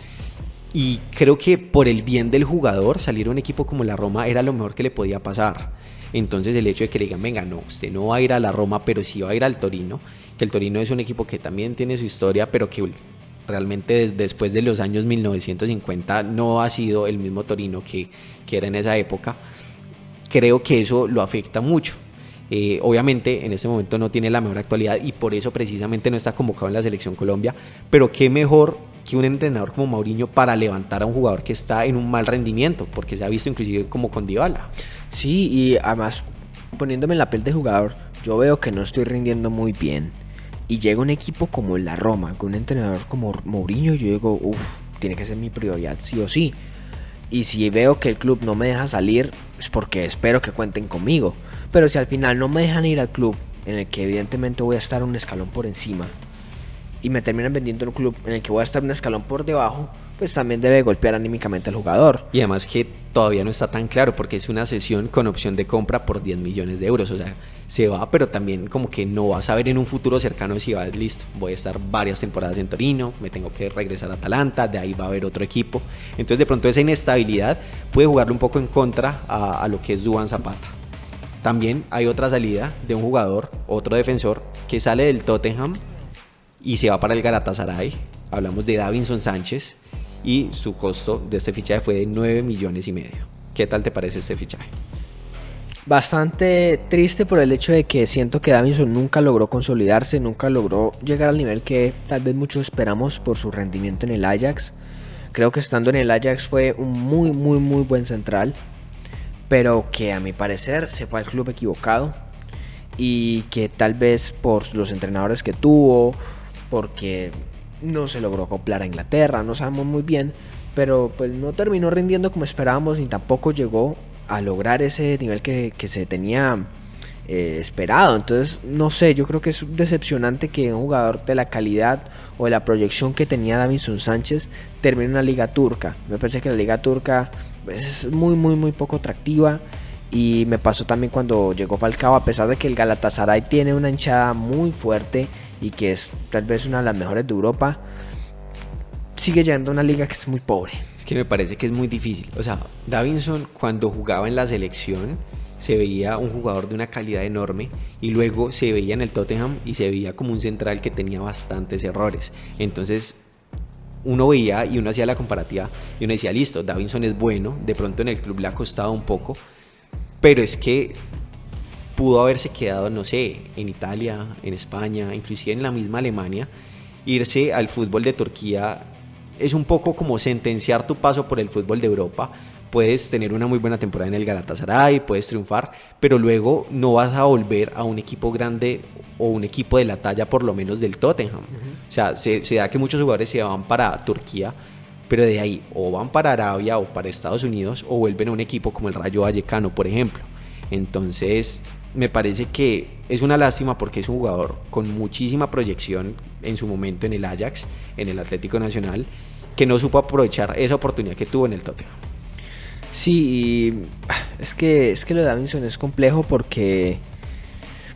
Y creo que por el bien del jugador, salir a un equipo como la Roma era lo mejor que le podía pasar. Entonces el hecho de que le digan, venga, no, usted no va a ir a la Roma, pero sí va a ir al Torino, que el Torino es un equipo que también tiene su historia, pero que realmente después de los años 1950 no ha sido el mismo Torino que era en esa época. Creo que eso lo afecta mucho. Obviamente en este momento no tiene la mejor actualidad y por eso precisamente no está convocado en la selección Colombia, pero qué mejor que un entrenador como Mourinho para levantar a un jugador que está en un mal rendimiento, porque se ha visto inclusive como con Dybala. Sí, y además poniéndome en la piel de jugador, yo veo que no estoy rindiendo muy bien y llega un equipo como la Roma, con un entrenador como Mourinho, yo digo, tiene que ser mi prioridad sí o sí. Y si veo que el club no me deja salir, es porque espero que cuenten conmigo. Pero si al final no me dejan ir al club, en el que evidentemente voy a estar un escalón por encima, y me terminan vendiendo un club en el que voy a estar un escalón por debajo, pues también debe golpear anímicamente al jugador. Y además que todavía no está tan claro porque es una cesión con opción de compra por 10 millones de euros. O sea, se va, pero también como que no va a saber en un futuro cercano si va, listo, voy a estar varias temporadas en Torino, me tengo que regresar a Atalanta, de ahí va a haber otro equipo. Entonces de pronto esa inestabilidad puede jugarle un poco en contra a lo que es Duván Zapata. También hay otra salida de un jugador, otro defensor, que sale del Tottenham y se va para el Galatasaray. Hablamos de Davinson Sánchez y su costo de este fichaje fue de 9,5 millones. ¿Qué tal te parece este fichaje? Bastante triste por el hecho de que siento que Davinson nunca logró consolidarse, nunca logró llegar al nivel que tal vez muchos esperamos por su rendimiento en el Ajax. Creo que estando en el Ajax fue un muy buen central, pero que a mi parecer se fue al club equivocado y que tal vez por los entrenadores que tuvo, porque no se logró acoplar a Inglaterra, no sabemos muy bien, pero pues no terminó rindiendo como esperábamos ni tampoco llegó a lograr ese nivel que se tenía esperado. Entonces no sé, yo creo que es decepcionante que un jugador de la calidad o de la proyección que tenía Davinson Sánchez termine en la liga turca. Me parece que la liga turca pues, es muy poco atractiva. Y me pasó también cuando llegó Falcao, a pesar de que el Galatasaray tiene una hinchada muy fuerte y que es tal vez una de las mejores de Europa, sigue llegando a una liga que es muy pobre. Es que me parece que es muy difícil. O sea, Davinson cuando jugaba en la selección se veía un jugador de una calidad enorme y luego se veía en el Tottenham y se veía como un central que tenía bastantes errores. Entonces uno veía y uno hacía la comparativa y uno decía, listo, Davinson es bueno, de pronto en el club le ha costado un poco, pero es que pudo haberse quedado, no sé, en Italia, en España, inclusive en la misma Alemania. Irse al fútbol de Turquía es un poco como sentenciar tu paso por el fútbol de Europa. Puedes tener una muy buena temporada en el Galatasaray, puedes triunfar, pero luego no vas a volver a un equipo grande o un equipo de la talla por lo menos del Tottenham. O sea, se da que muchos jugadores se van para Turquía, pero de ahí o van para Arabia o para Estados Unidos o vuelven a un equipo como el Rayo Vallecano, por ejemplo. Entonces me parece que es una lástima porque es un jugador con muchísima proyección en su momento en el Ajax, en el Atlético Nacional, que no supo aprovechar esa oportunidad que tuvo en el Tottenham. Sí, y es que lo de Davinson es complejo porque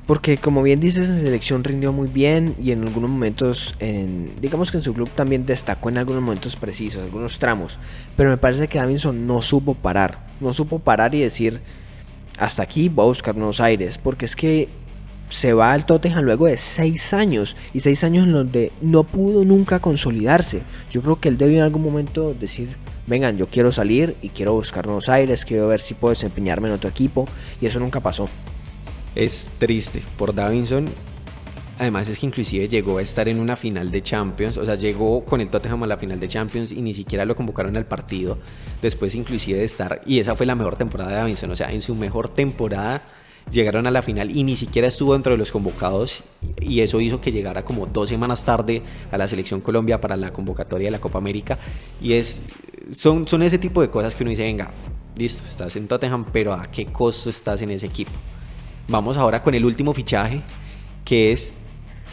Porque como bien dices, en selección rindió muy bien y en algunos momentos, digamos que en su club también destacó en algunos momentos precisos, algunos tramos. Pero me parece que Davinson no supo parar y decir, hasta aquí voy a buscar nuevos aires. Porque es que se va al Tottenham luego de 6 años y 6 años en donde no pudo nunca consolidarse. Yo creo que él debió en algún momento decir, vengan, yo quiero salir y quiero buscar nuevos aires, quiero ver si puedo desempeñarme en otro equipo, y eso nunca pasó. Es triste por Davinson. Además es que inclusive llegó a estar en una final de Champions, o sea, llegó con el Tottenham a la final de Champions y ni siquiera lo convocaron al partido. Después inclusive de estar, y esa fue la mejor temporada de Davinson, o sea, en su mejor temporada llegaron a la final y ni siquiera estuvo dentro de los convocados, y eso hizo que llegara como 2 semanas tarde a la selección Colombia para la convocatoria de la Copa América. Y son ese tipo de cosas que uno dice, venga, listo, estás en Tottenham, pero ¿a qué costo estás en ese equipo? Vamos ahora con el último fichaje, que es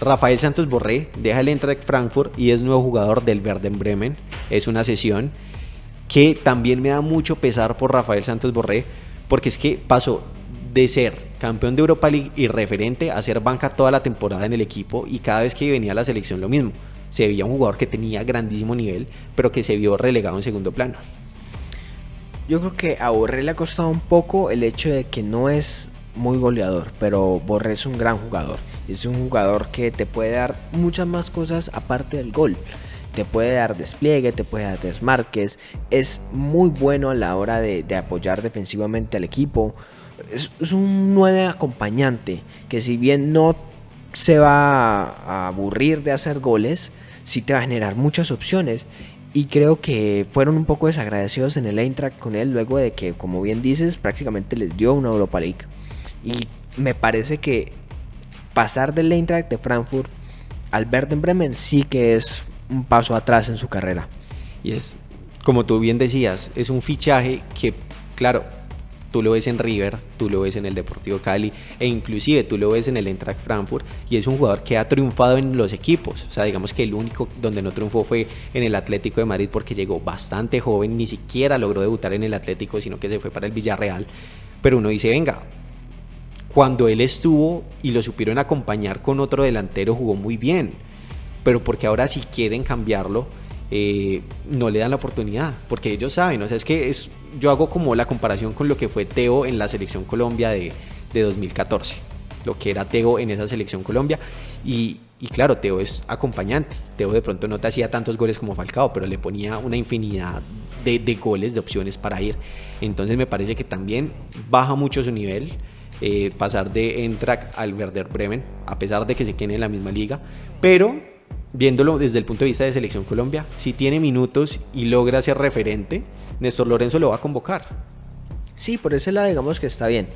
Rafael Santos Borré. Deja el Eintracht Frankfurt y es nuevo jugador del Werder Bremen. Es una cesión que también me da mucho pesar por Rafael Santos Borré, porque es que pasó de ser campeón de Europa League y referente a ser banca toda la temporada en el equipo, y cada vez que venía a la selección lo mismo. Se veía un jugador que tenía grandísimo nivel, pero que se vio relegado en segundo plano. Yo creo que a Borré le ha costado un poco el hecho de que no es muy goleador, pero Borré es un gran jugador. Es un jugador que te puede dar muchas más cosas aparte del gol. Te puede dar despliegue, te puede dar desmarques. Es muy bueno a la hora de apoyar defensivamente al equipo. Es un 9 acompañante que, si bien no se va a aburrir de hacer goles, sí te va a generar muchas opciones. Y creo que fueron un poco desagradecidos en el Eintracht con él, luego de que, como bien dices, prácticamente les dio una Europa League. Y me parece que pasar del Eintracht de Frankfurt al Werder Bremen sí que es un paso atrás en su carrera. Y es, como tú bien decías, es un fichaje que, claro, tú lo ves en River, tú lo ves en el Deportivo Cali, e inclusive tú lo ves en el Eintracht Frankfurt, y es un jugador que ha triunfado en los equipos. O sea, digamos que el único donde no triunfó fue en el Atlético de Madrid, porque llegó bastante joven, ni siquiera logró debutar en el Atlético, sino que se fue para el Villarreal. Pero uno dice, venga, cuando él estuvo y lo supieron acompañar con otro delantero, jugó muy bien, pero porque ahora si quieren cambiarlo, no le dan la oportunidad, porque ellos saben, o sea, yo hago como la comparación con lo que fue Teo en la selección Colombia de 2014, lo que era Teo en esa selección Colombia, y claro, Teo es acompañante. Teo de pronto no te hacía tantos goles como Falcao, pero le ponía una infinidad de goles, de opciones para ir. Entonces me parece que también baja mucho su nivel, pasar de Eintracht al Werder Bremen, a pesar de que se queden en la misma liga, pero viéndolo desde el punto de vista de selección Colombia, si tiene minutos y logra ser referente, Néstor Lorenzo lo va a convocar. Sí, por ese lado digamos que está bien.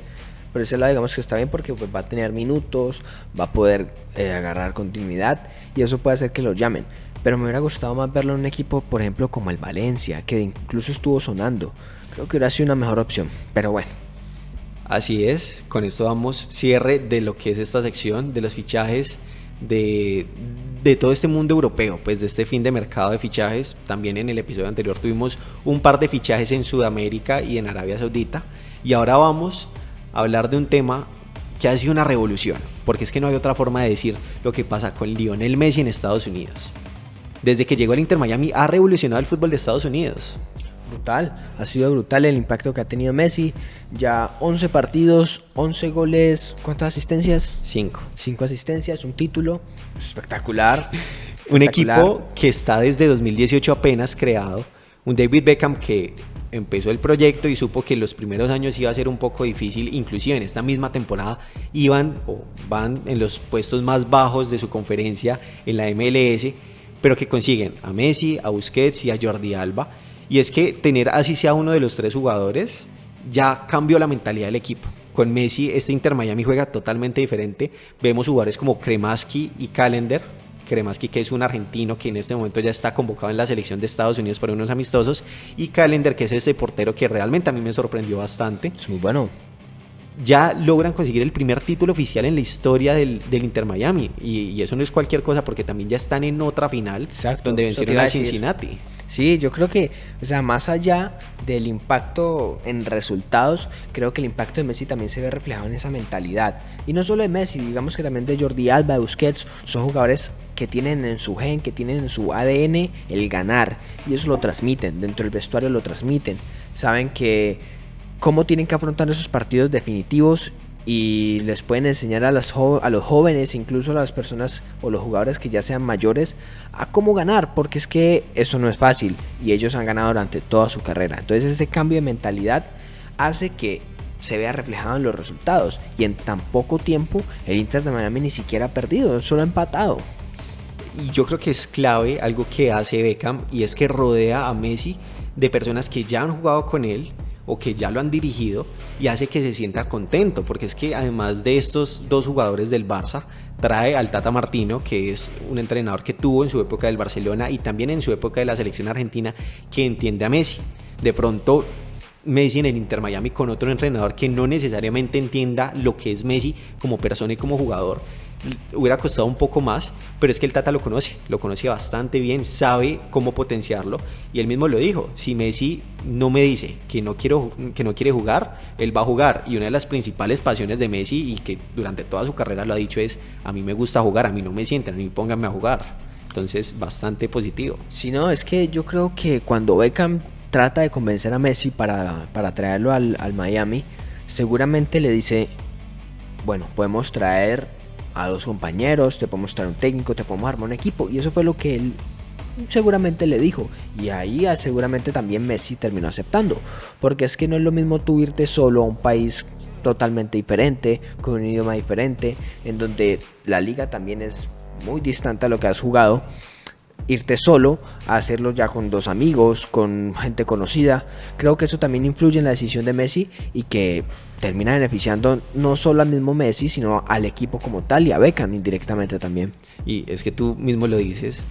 Porque pues va a tener minutos, va a poder agarrar continuidad, y eso puede hacer que lo llamen. Pero me hubiera gustado más verlo en un equipo, por ejemplo, como el Valencia, que incluso estuvo sonando. Creo que hubiera sido una mejor opción, pero bueno. Así es, con esto damos cierre de lo que es esta sección, de los fichajes de todo este mundo europeo, pues de este fin de mercado de fichajes. También en el episodio anterior tuvimos un par de fichajes en Sudamérica y en Arabia Saudita, y ahora vamos a hablar de un tema que ha sido una revolución, porque es que no hay otra forma de decir lo que pasa con Lionel Messi en Estados Unidos. Desde que llegó al Inter Miami ha revolucionado el fútbol de Estados Unidos. Brutal, ha sido brutal el impacto que ha tenido Messi. Ya 11 partidos, 11 goles, ¿cuántas asistencias? 5 asistencias, un título espectacular. Un equipo que está desde 2018 apenas creado. Un David Beckham que empezó el proyecto y supo que los primeros años iba a ser un poco difícil. Inclusive en esta misma temporada van en los puestos más bajos de su conferencia en la MLS, pero que consiguen a Messi, a Busquets y a Jordi Alba. Y es que tener así sea uno de los 3 jugadores ya cambió la mentalidad del equipo. Con Messi este Inter Miami juega totalmente diferente. Vemos jugadores como Cremaschi y Callender. Cremaschi, que es un argentino que en este momento ya está convocado en la selección de Estados Unidos para unos amistosos, y Callender, que es ese portero que realmente a mí me sorprendió bastante. Es muy bueno. ya logran conseguir el primer título oficial en la historia del Inter Miami. Y eso no es cualquier cosa, porque también ya están en otra final. Exacto, donde eso te vencieron iba a al decir. Cincinnati. Sí, yo creo que, o sea, más allá del impacto en resultados, creo que el impacto de Messi también se ve reflejado en esa mentalidad. Y no solo de Messi, digamos que también de Jordi Alba, de Busquets, son jugadores que tienen en su gen, que tienen en su ADN el ganar. Y eso lo transmiten, dentro del vestuario lo transmiten. Saben que cómo tienen que afrontar esos partidos definitivos y les pueden enseñar a los jóvenes, incluso a las personas o los jugadores que ya sean mayores, a cómo ganar, porque es que eso no es fácil y ellos han ganado durante toda su carrera. Entonces ese cambio de mentalidad hace que se vea reflejado en los resultados, y en tan poco tiempo el Inter de Miami ni siquiera ha perdido, solo ha empatado. Y yo creo que es clave algo que hace Beckham, y es que rodea a Messi de personas que ya han jugado con él o que ya lo han dirigido, y hace que se sienta contento, porque es que además de estos dos jugadores del Barça, trae al Tata Martino, que es un entrenador que tuvo en su época del Barcelona y también en su época de la selección argentina, que entiende a Messi. De pronto Messi en el Inter Miami con otro entrenador que no necesariamente entienda lo que es Messi como persona y como jugador, hubiera costado un poco más, pero es que el Tata lo conoce bastante bien, sabe cómo potenciarlo, y él mismo lo dijo: si Messi no me dice que no quiere jugar, él va a jugar. Y una de las principales pasiones de Messi, y que durante toda su carrera lo ha dicho, es: a mí me gusta jugar, a mí no me sienten, a mí pónganme a jugar. Entonces, bastante positivo. Si no, es que yo creo que cuando Beckham trata de convencer a Messi para traerlo al Miami, seguramente le dice: bueno, podemos traer a dos compañeros, te podemos traer un técnico, te podemos armar un equipo. Y eso fue lo que él seguramente le dijo, y ahí seguramente también Messi terminó aceptando, porque es que no es lo mismo tú irte solo a un país totalmente diferente, con un idioma diferente, en donde la liga también es muy distante a lo que has jugado. Irte solo a hacerlo ya con dos amigos, con gente conocida, creo que eso también influye en la decisión de Messi, y que termina beneficiando no solo al mismo Messi, sino al equipo como tal, y a Beckham indirectamente también. Y es que tú mismo lo dices.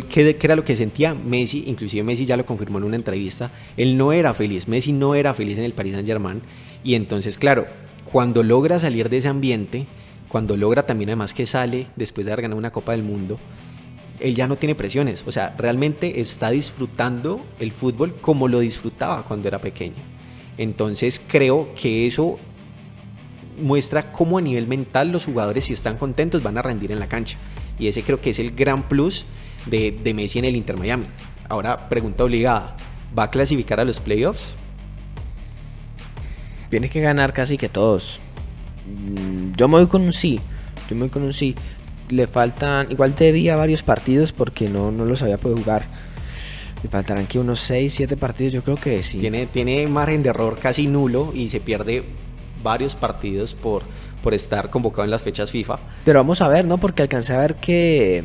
¿Qué era lo que sentía Messi? Inclusive Messi ya lo confirmó en una entrevista. Él no era feliz, Messi no era feliz en el Paris Saint-Germain. Y entonces, claro, cuando logra salir de ese ambiente, cuando logra también, además que sale después de haber ganado una Copa del Mundo, él ya no tiene presiones. O sea, realmente está disfrutando el fútbol como lo disfrutaba cuando era pequeño. Entonces creo que eso muestra cómo a nivel mental los jugadores, si están contentos, van a rendir en la cancha. Y ese creo que es el gran plus de Messi en el Inter Miami. Ahora, pregunta obligada: ¿va a clasificar a los playoffs? Tiene que ganar casi que todos. Yo me voy con un sí. Le faltan, igual debía varios partidos porque no los había podido jugar. Le faltarán que unos 6, 7 partidos, yo creo que sí. Tiene margen de error casi nulo, y se pierde varios partidos por estar convocado en las fechas FIFA. Pero vamos a ver, ¿no? Porque alcancé a ver que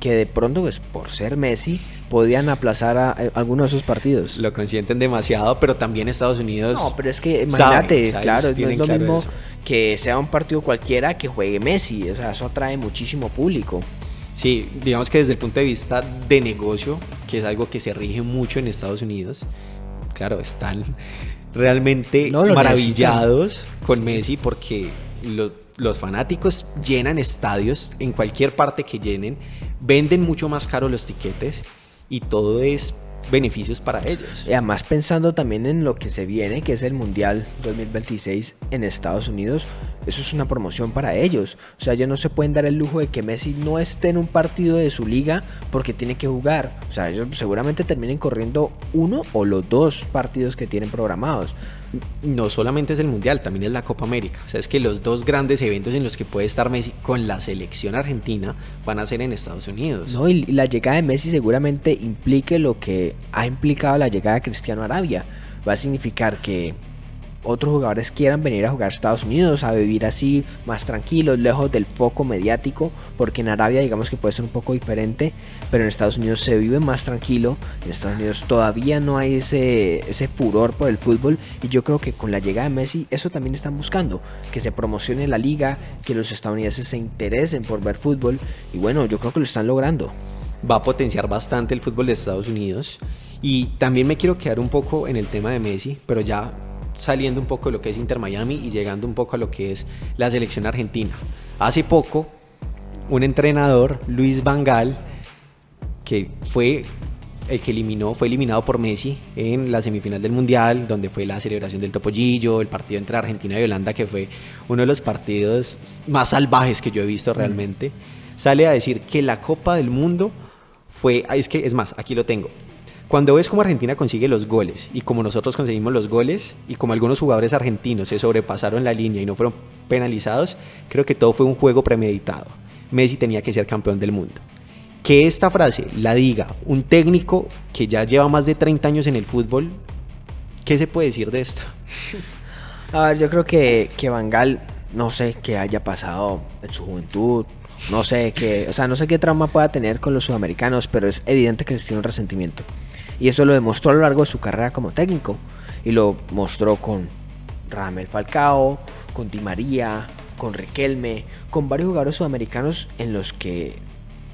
de pronto, pues por ser Messi, podían aplazar a algunos de esos partidos. Lo consienten demasiado, pero también Estados Unidos. No, pero es que imagínate, saben, claro, no tienen es lo claro mismo eso. que sea un partido cualquiera que juegue Messi. O sea, eso atrae muchísimo público. Sí, digamos que desde el punto de vista de negocio, que es algo que se rige mucho en Estados Unidos, claro, están realmente No, lo maravillados con Messi, porque los fanáticos llenan estadios en cualquier parte que llenen, venden mucho más caro los tiquetes, y todo es beneficios para ellos. Y además pensando también en lo que se viene, que es el Mundial 2026 en Estados Unidos, eso es una promoción para ellos. O sea, ellos no se pueden dar el lujo de que Messi no esté en un partido de su liga porque tiene que jugar. O sea, ellos seguramente terminen corriendo uno o los dos partidos que tienen programados. No solamente es el Mundial, también es la Copa América. O sea, es que los dos grandes eventos en los que puede estar Messi con la selección argentina van a ser en Estados Unidos. No, y la llegada de Messi seguramente implique lo que ha implicado la llegada de Cristiano a Arabia. Va a significar que otros jugadores quieran venir a jugar a Estados Unidos, a vivir así más tranquilos, lejos del foco mediático, porque en Arabia digamos que puede ser un poco diferente, pero en Estados Unidos se vive más tranquilo. En Estados Unidos todavía no hay ese furor por el fútbol, y yo creo que con la llegada de Messi eso también están buscando, que se promocione la liga, que los estadounidenses se interesen por ver fútbol, y bueno, yo creo que lo están logrando. Va a potenciar bastante el fútbol de Estados Unidos. Y también me quiero quedar un poco en el tema de Messi, pero ya saliendo un poco de lo que es Inter Miami y llegando un poco a lo que es la selección argentina. Hace poco, un entrenador, Luis Van Gaal, que fue el que fue eliminado por Messi en la semifinal del Mundial, donde fue la celebración del Topollillo, el partido entre Argentina y Holanda, que fue uno de los partidos más salvajes que yo he visto realmente, sale a decir que la Copa del Mundo fue, es más, aquí lo tengo. Cuando ves cómo Argentina consigue los goles y como nosotros conseguimos los goles y como algunos jugadores argentinos se sobrepasaron la línea y no fueron penalizados, creo que todo fue un juego premeditado. Messi tenía que ser campeón del mundo. Que esta frase la diga un técnico que ya lleva más de 30 años en el fútbol, ¿qué se puede decir de esto? A ver, yo creo que Van Gaal, no sé qué haya pasado en su juventud, no sé qué trauma pueda tener con los sudamericanos, pero es evidente que les tiene un resentimiento. Y eso lo demostró a lo largo de su carrera como técnico. Y lo mostró con Radamel Falcao, con Di María, con Riquelme, con varios jugadores sudamericanos en los que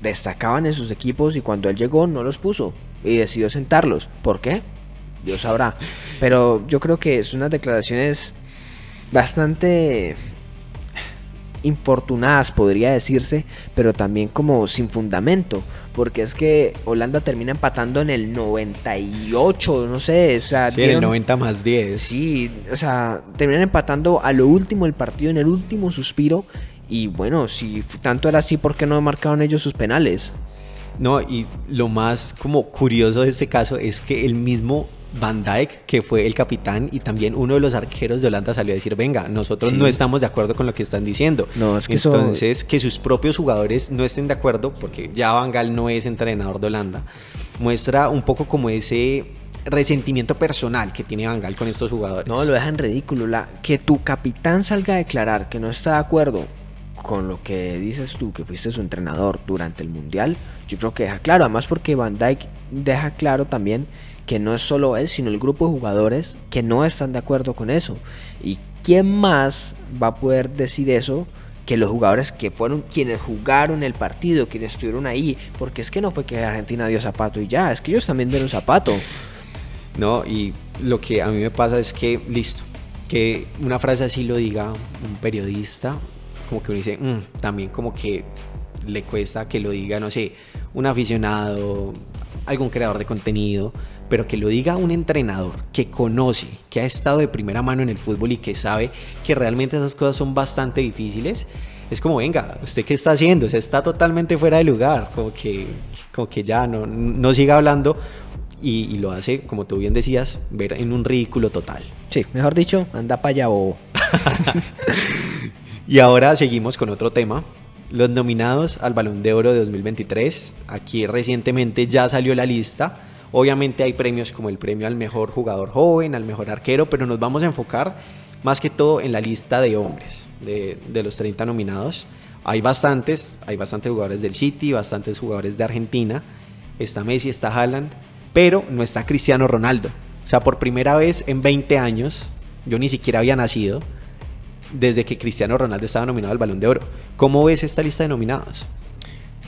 destacaban en sus equipos y cuando él llegó no los puso y decidió sentarlos. ¿Por qué? Dios sabrá. Pero yo creo que son unas declaraciones bastante infortunadas, podría decirse, pero también como sin fundamento, porque es que Holanda termina empatando en el 98, no sé, o sea, sí, en el 90+10. Sí, o sea, terminan empatando a lo último el partido, en el último suspiro. Y bueno, si tanto era así, ¿por qué no marcaron ellos sus penales? No, y lo más como curioso de este caso es que el mismo Van Dijk, que fue el capitán y también uno de los arqueros de Holanda, salió a decir, venga, nosotros no estamos de acuerdo con lo que están diciendo. No, es que entonces, que sus propios jugadores no estén de acuerdo, porque ya Van Gaal no es entrenador de Holanda, muestra un poco como ese resentimiento personal que tiene Van Gaal con estos jugadores. No, lo dejan ridículo. Que tu capitán salga a declarar que no está de acuerdo con lo que dices tú, que fuiste su entrenador durante el Mundial, yo creo que deja claro, además porque Van Dijk deja claro también que no es solo él, sino el grupo de jugadores que no están de acuerdo con eso. ¿Y quién más va a poder decir eso que los jugadores que fueron quienes jugaron el partido, quienes estuvieron ahí? Porque es que no fue que Argentina dio zapato y ya, es que ellos también dieron zapato. No, y lo que a mí me pasa es que, listo, que una frase así lo diga un periodista, como que uno dice, también como que le cuesta que lo diga, no sé, un aficionado, algún creador de contenido, pero que lo diga un entrenador que conoce, que ha estado de primera mano en el fútbol y que sabe que realmente esas cosas son bastante difíciles. Es como, venga, ¿usted qué está haciendo? O sea, está totalmente fuera de lugar, como que ya no siga hablando y lo hace, como tú bien decías, ver en un ridículo total. Sí, mejor dicho, anda para allá, bobo. Y ahora seguimos con otro tema. Los nominados al Balón de Oro de 2023. Aquí recientemente ya salió la lista. Obviamente hay premios como el premio al mejor jugador joven, al mejor arquero, pero nos vamos a enfocar más que todo en la lista de hombres, de los 30 nominados. Hay bastantes jugadores del City, bastantes jugadores de Argentina. Está Messi, está Haaland, pero no está Cristiano Ronaldo. O sea, por primera vez en 20 años, yo ni siquiera había nacido, desde que Cristiano Ronaldo estaba nominado al Balón de Oro. ¿Cómo ves esta lista de nominados?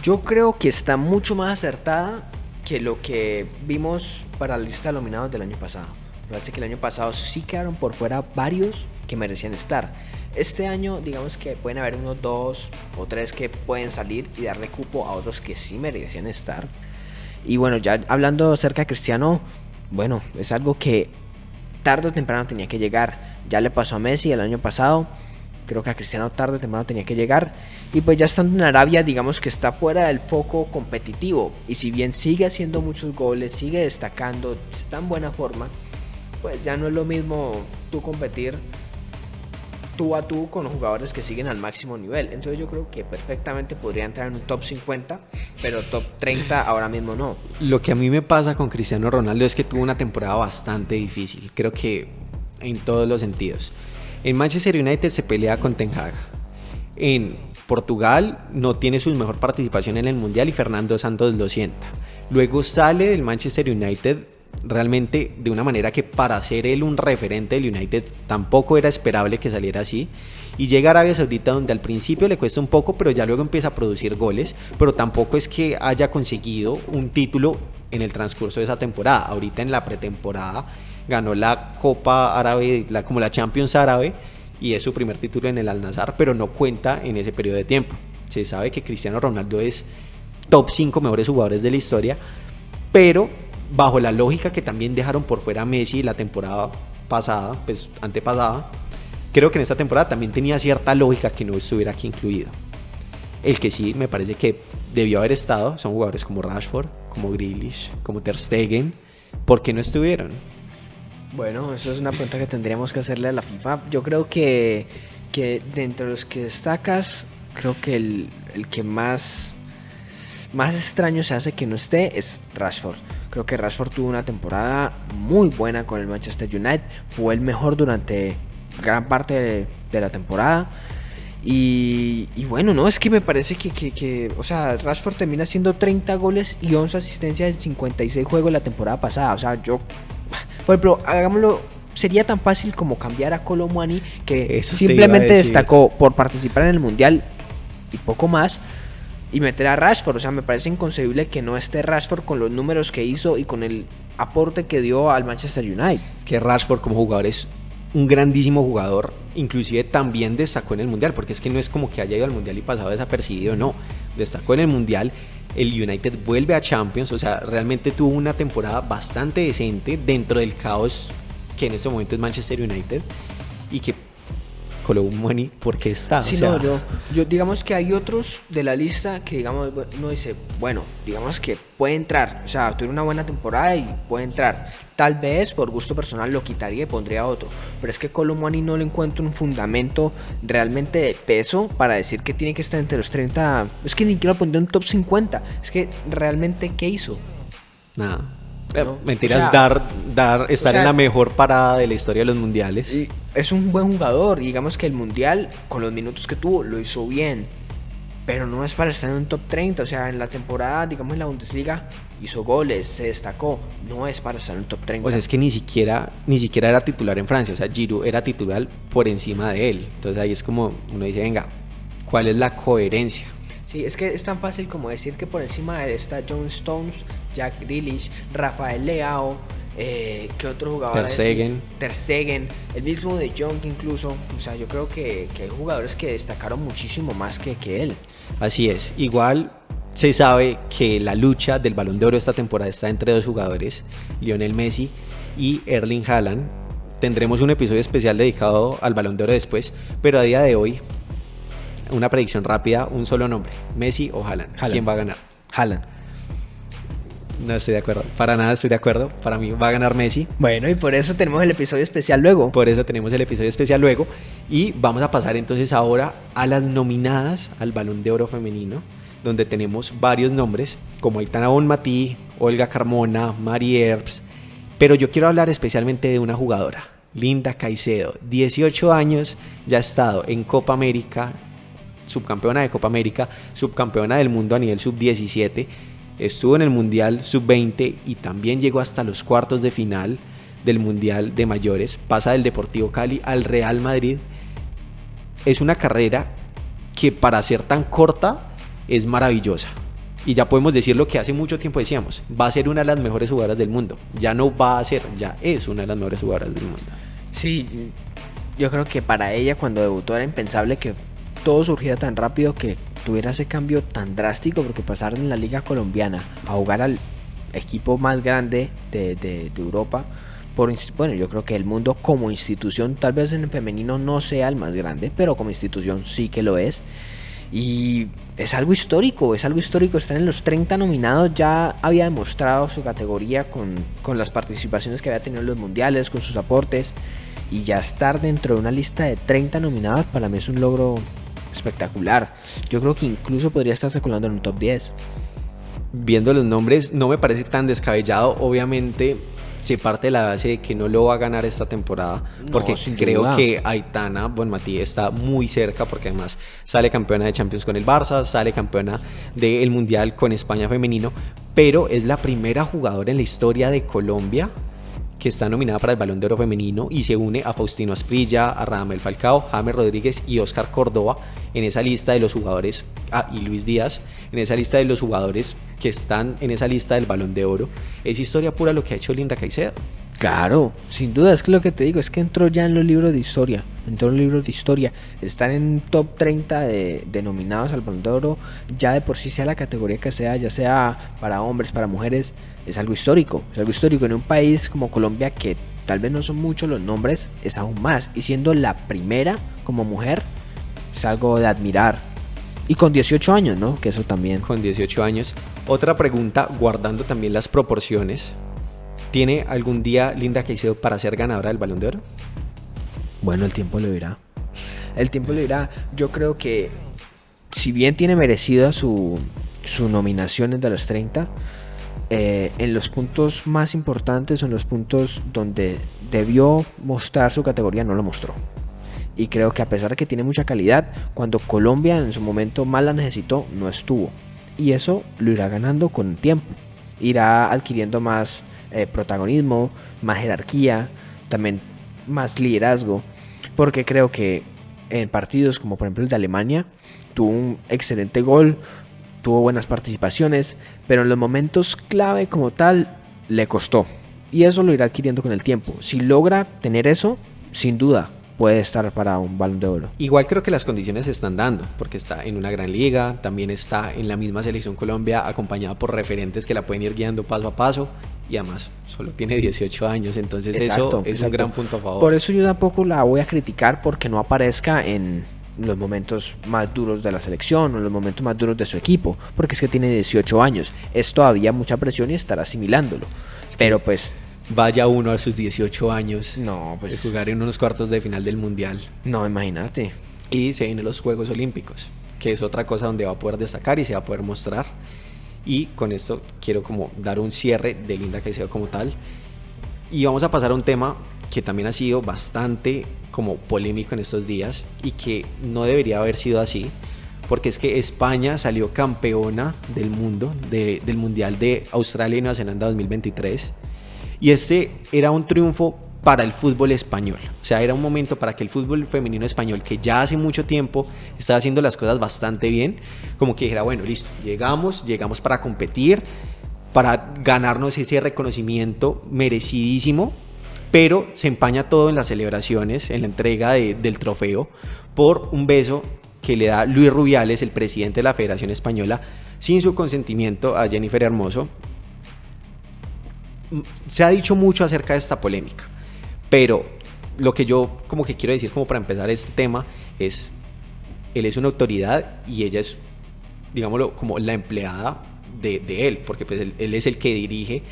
Yo creo que está mucho más acertada que lo que vimos para la lista de nominados del año pasado. Me parece que el año pasado sí quedaron por fuera varios que merecían estar. Este año, digamos que pueden haber unos 2 o 3 que pueden salir y darle cupo a otros que sí merecían estar. Y bueno, ya hablando acerca de Cristiano, bueno, es algo que tarde o temprano tenía que llegar. Ya le pasó a Messi el año pasado. Creo que a Cristiano tarde o temprano tenía que llegar. Y pues ya estando en Arabia, digamos que está fuera del foco competitivo. Y si bien sigue haciendo muchos goles, sigue destacando, está en buena forma, pues ya no es lo mismo tú competir tú a tú con los jugadores que siguen al máximo nivel. Entonces yo creo que perfectamente podría entrar en un top 50, pero top 30 ahora mismo no. Lo que a mí me pasa con Cristiano Ronaldo es que tuvo una temporada bastante difícil. Creo que en todos los sentidos. En Manchester United se pelea con Ten Hag. En Portugal no tiene su mejor participación en el Mundial y Fernando Santos lo sienta. Luego sale del Manchester United realmente de una manera que para ser él un referente del United tampoco era esperable que saliera así. Y llega a Arabia Saudita, donde al principio le cuesta un poco, pero ya luego empieza a producir goles, pero tampoco es que haya conseguido un título en el transcurso de esa temporada. Ahorita en la pretemporada ganó la Copa Árabe, como la Champions Árabe, y es su primer título en el Al-Nassr, pero no cuenta en ese periodo de tiempo. Se sabe que Cristiano Ronaldo es top 5 mejores jugadores de la historia, pero bajo la lógica que también dejaron por fuera a Messi la temporada pasada, pues antepasada, creo que en esta temporada también tenía cierta lógica que no estuviera aquí incluido. El que sí me parece que debió haber estado son jugadores como Rashford, como Grealish, como Ter Stegen. ¿Por qué no estuvieron? Bueno, eso es una pregunta que tendríamos que hacerle a la FIFA. Yo creo que de entre los que destacas, creo que el que más extraño se hace que no esté es Rashford. Creo que Rashford tuvo una temporada muy buena con el Manchester United. Fue el mejor durante gran parte de la temporada. Y bueno, no, es que me parece que o sea, Rashford termina haciendo 30 goles y 11 asistencias en 56 juegos la temporada pasada. O sea, por ejemplo, hagámoslo, sería tan fácil como cambiar a Kolo Muani, que Eso simplemente destacó por participar en el Mundial y poco más, y meter a Rashford. O sea, me parece inconcebible que no esté Rashford con los números que hizo y con el aporte que dio al Manchester United. Que Rashford como jugador es un grandísimo jugador, inclusive también destacó en el Mundial, porque es que no es como que haya ido al Mundial y pasado desapercibido, no, destacó en el Mundial. El United vuelve a Champions, o sea, realmente tuvo una temporada bastante decente dentro del caos que en este momento es Manchester United, y que Kolo Muani, ¿por qué está? Sí, o sea, no, yo digamos que hay otros de la lista que, digamos, uno dice, bueno, digamos que puede entrar, o sea, tuvo una buena temporada y puede entrar. Tal vez por gusto personal lo quitaría y pondría otro, pero es que Kolo Muani no le encuentro un fundamento realmente de peso para decir que tiene que estar entre los 30. Es que ni quiero poner un top 50, es que realmente, ¿qué hizo? nada. No, Mentiras, o sea, estar en la mejor parada de la historia de los mundiales. Y es un buen jugador, y digamos que el mundial, con los minutos que tuvo, lo hizo bien, pero no es para estar en un top 30. O sea, en la temporada, digamos en la Bundesliga, hizo goles, se destacó, no es para estar en un top 30. Pues es que ni siquiera era titular en Francia, o sea, Giroud era titular por encima de él. Entonces ahí es como uno dice, venga, ¿cuál es la coherencia? Sí, es que es tan fácil como decir que por encima de él está John Stones, Jack Grealish, Rafael Leao, ¿qué otro jugador? Ter Stegen, el mismo de Jong incluso. O sea, yo creo que hay jugadores que destacaron muchísimo más que él. Así es, igual se sabe que la lucha del Balón de Oro esta temporada está entre dos jugadores, Lionel Messi y Erling Haaland. Tendremos un episodio especial dedicado al Balón de Oro después, pero a día de hoy, una predicción rápida, un solo nombre, Messi o Haaland. ¿Quién va a ganar? Haaland. No estoy de acuerdo, para nada estoy de acuerdo. Para mí va a ganar Messi. Bueno, y por eso tenemos el episodio especial luego. Y vamos a pasar entonces ahora a las nominadas al Balón de Oro femenino, donde tenemos varios nombres, como Aitana Bonmatí, Olga Carmona, Mari Erbs. Pero yo quiero hablar especialmente de una jugadora, Linda Caicedo, 18 años, ya ha estado en Copa América, subcampeona de Copa América, subcampeona del mundo a nivel sub-17, estuvo en el Mundial sub-20 y también llegó hasta los cuartos de final del Mundial de mayores, pasa del Deportivo Cali al Real Madrid. Es una carrera que para ser tan corta es maravillosa. Y ya podemos decir lo que hace mucho tiempo decíamos, va a ser una de las mejores jugadoras del mundo. Ya no va a ser, ya es una de las mejores jugadoras del mundo. Sí, yo creo que para ella cuando debutó era impensable que todo surgiera tan rápido, que tuviera ese cambio tan drástico, porque pasar en la liga colombiana a jugar al equipo más grande de Europa, bueno, yo creo que el mundo como institución, tal vez en el femenino no sea el más grande, pero como institución sí que lo es. Y es algo histórico, estar en los 30 nominados. Ya había demostrado su categoría con las participaciones que había tenido en los mundiales, con sus aportes, y ya estar dentro de una lista de 30 nominados para mí es un logro espectacular. Yo creo que incluso podría estarse colando en un top 10. Viendo los nombres no me parece tan descabellado. Obviamente se parte de la base de que no lo va a ganar esta temporada, porque creo que Aitana Bonmatí está muy cerca, porque además sale campeona de Champions con el Barça, sale campeona del Mundial con España femenino, pero es la primera jugadora en la historia de Colombia que está nominada para el Balón de Oro femenino y se une a Faustino Asprilla, a Radamel Falcao, James Rodríguez y Oscar Córdoba en esa lista de los jugadores, y Luis Díaz, en esa lista de los jugadores que están en esa lista del Balón de Oro. Es historia pura lo que ha hecho Linda Caicedo. Claro, sin duda, es que lo que te digo es que entró ya en los libros de historia, entró en los libros de historia, están en top 30 de nominados al Balón de Oro, ya de por sí sea la categoría que sea, ya sea para hombres, para mujeres, es algo histórico en un país como Colombia que tal vez no son muchos los nombres, es aún más, y siendo la primera como mujer, es algo de admirar, y con 18 años, ¿no? Que eso también. Con 18 años. Otra pregunta, guardando también las proporciones. ¿Tiene algún día Linda Caicedo para ser ganadora del Balón de Oro? Bueno, el tiempo lo dirá. El tiempo lo dirá. Yo creo que si bien tiene merecida su nominación entre los 30, en los puntos más importantes o en los puntos donde debió mostrar su categoría no lo mostró. Y creo que a pesar de que tiene mucha calidad, cuando Colombia en su momento más la necesitó, no estuvo. Y eso lo irá ganando con el tiempo. Irá adquiriendo más protagonismo, más jerarquía, también más liderazgo, porque creo que en partidos como por ejemplo el de Alemania tuvo un excelente gol, tuvo buenas participaciones, pero en los momentos clave como tal le costó, y eso lo irá adquiriendo con el tiempo. Si logra tener eso, sin duda puede estar para un Balón de Oro. Igual creo que las condiciones se están dando, porque está en una gran liga, también está en la misma selección Colombia, acompañada por referentes que la pueden ir guiando paso a paso, y además solo tiene 18 años, entonces exacto, eso es un gran punto a favor. Por eso yo tampoco la voy a criticar porque no aparezca en los momentos más duros de la selección o en los momentos más duros de su equipo, porque es que tiene 18 años, es todavía mucha presión y estará asimilándolo, pero pues... Vaya uno a sus 18 años no, pues, de jugar en unos cuartos de final del Mundial. No, imagínate. Y se vienen los Juegos Olímpicos, que es otra cosa donde va a poder destacar y se va a poder mostrar. Y con esto quiero como dar un cierre de Linda Caicedo como tal. Y vamos a pasar a un tema que también ha sido bastante como polémico en estos días y que no debería haber sido así, porque es que España salió campeona del mundo, del Mundial de Australia y Nueva Zelanda 2023. Y este era un triunfo para el fútbol español, o sea, era un momento para que el fútbol femenino español, que ya hace mucho tiempo estaba haciendo las cosas bastante bien, como que dijera, bueno, listo, llegamos para competir, para ganarnos ese reconocimiento merecidísimo, pero se empaña todo en las celebraciones, en la entrega del trofeo, por un beso que le da Luis Rubiales, el presidente de la Federación Española, sin su consentimiento a Jennifer Hermoso. Se ha dicho mucho acerca de esta polémica, pero lo que yo como que quiero decir como para empezar este tema es, él es una autoridad y ella es, digámoslo, como la empleada de él, porque pues él es el que dirige,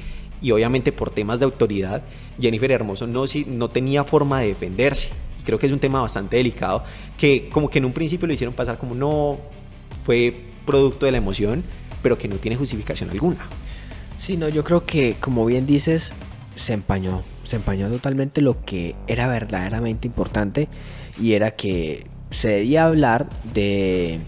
y obviamente por temas de autoridad Jennifer Hermoso no tenía forma de defenderse. Creo que es un tema bastante delicado, que como que en un principio lo hicieron pasar como no, fue producto de la emoción, pero que no tiene justificación alguna. Sí, no, yo creo que, como bien dices, se empañó totalmente lo que era verdaderamente importante, y era que se debía hablar de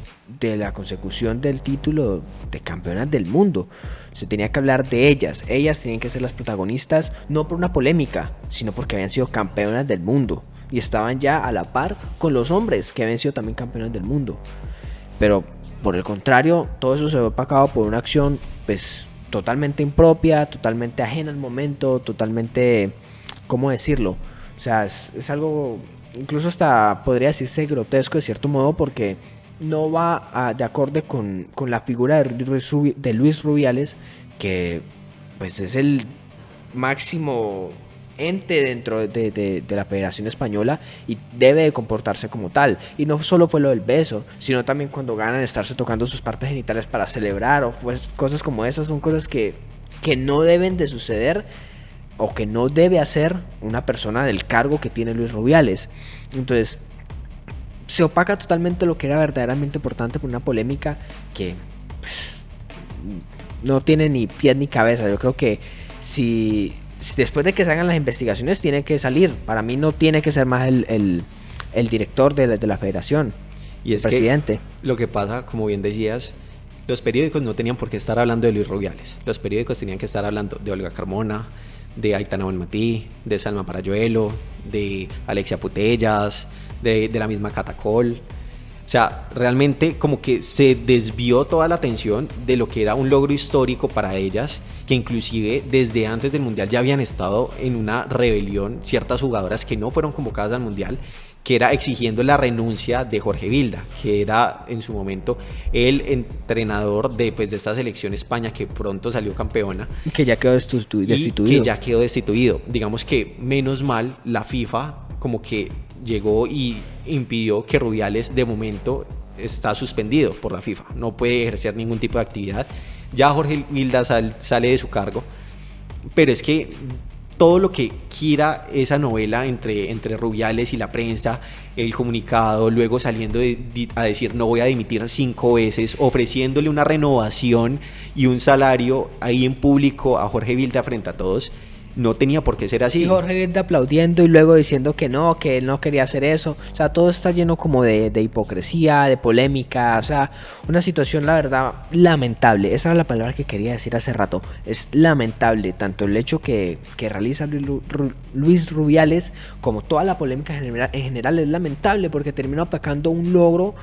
la consecución del título de campeonas del mundo. Se tenía que hablar de ellas tenían que ser las protagonistas, no por una polémica, sino porque habían sido campeonas del mundo, y estaban ya a la par con los hombres que habían sido también campeones del mundo. Pero, por el contrario, todo eso se ve opacado por una acción, pues, totalmente impropia, totalmente ajena al momento, totalmente, ¿cómo decirlo? O sea, es algo, incluso hasta podría decirse grotesco de cierto modo, porque no va de acorde con la figura de Luis Rubiales, que pues es el máximo ente dentro de la Federación Española y debe de comportarse como tal. Y no solo fue lo del beso, sino también cuando ganan estarse tocando sus partes genitales para celebrar, o pues cosas como esas. Son cosas que no deben de suceder, o que no debe hacer una persona del cargo que tiene Luis Rubiales. Entonces se opaca totalmente lo que era verdaderamente importante por una polémica que pues, no tiene ni pies ni cabeza. Yo creo que si después de que se hagan las investigaciones tiene que salir. Para mí no tiene que ser más el director de la federación, y es el presidente. Lo que pasa, como bien decías, los periódicos no tenían por qué estar hablando de Luis Rubiales. Los periódicos tenían que estar hablando de Olga Carmona, de Aitana Bonmatí, de Salma Parayuelo, de Alexia Putellas, de la misma Catacol. O sea, realmente como que se desvió toda la atención de lo que era un logro histórico para ellas, que inclusive desde antes del Mundial ya habían estado en una rebelión ciertas jugadoras que no fueron convocadas al Mundial, que era exigiendo la renuncia de Jorge Vilda, que era en su momento el entrenador de esta selección España que pronto salió campeona. Que ya quedó destituido. Y que ya quedó destituido. Digamos que menos mal la FIFA como que llegó y impidió que Rubiales, de momento está suspendido por la FIFA, no puede ejercer ningún tipo de actividad. Ya Jorge Vilda sale de su cargo, pero es que todo lo que quiera esa novela entre Rubiales y la prensa, el comunicado, luego saliendo a decir no voy a dimitir 5 veces, ofreciéndole una renovación y un salario ahí en público a Jorge Vilda frente a todos, no tenía por qué ser así. Y Jorge Vilda aplaudiendo y luego diciendo que él no quería hacer eso. O sea, todo está lleno como de hipocresía, de polémica. O sea, una situación, la verdad, lamentable. Esa era la palabra que quería decir hace rato. Es lamentable tanto el hecho que realiza Luis Rubiales como toda la polémica en general es lamentable porque termina opacando un logro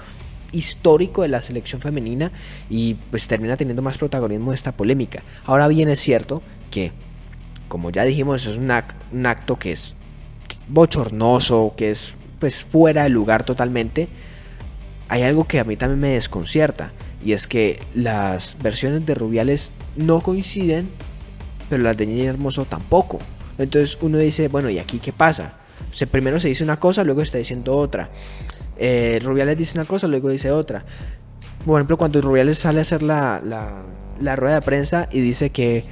histórico de la selección femenina y pues termina teniendo más protagonismo esta polémica. Ahora bien, es cierto que, como ya dijimos, es un acto que es bochornoso, que es pues fuera de lugar totalmente. Hay algo que a mí también me desconcierta, y es que las versiones de Rubiales no coinciden, pero las de Jenny Hermoso tampoco. Entonces uno dice, bueno, ¿y aquí qué pasa? Primero se dice una cosa, luego está diciendo otra. Rubiales dice una cosa, luego dice otra. Por ejemplo, cuando Rubiales sale a hacer la rueda de prensa y dice que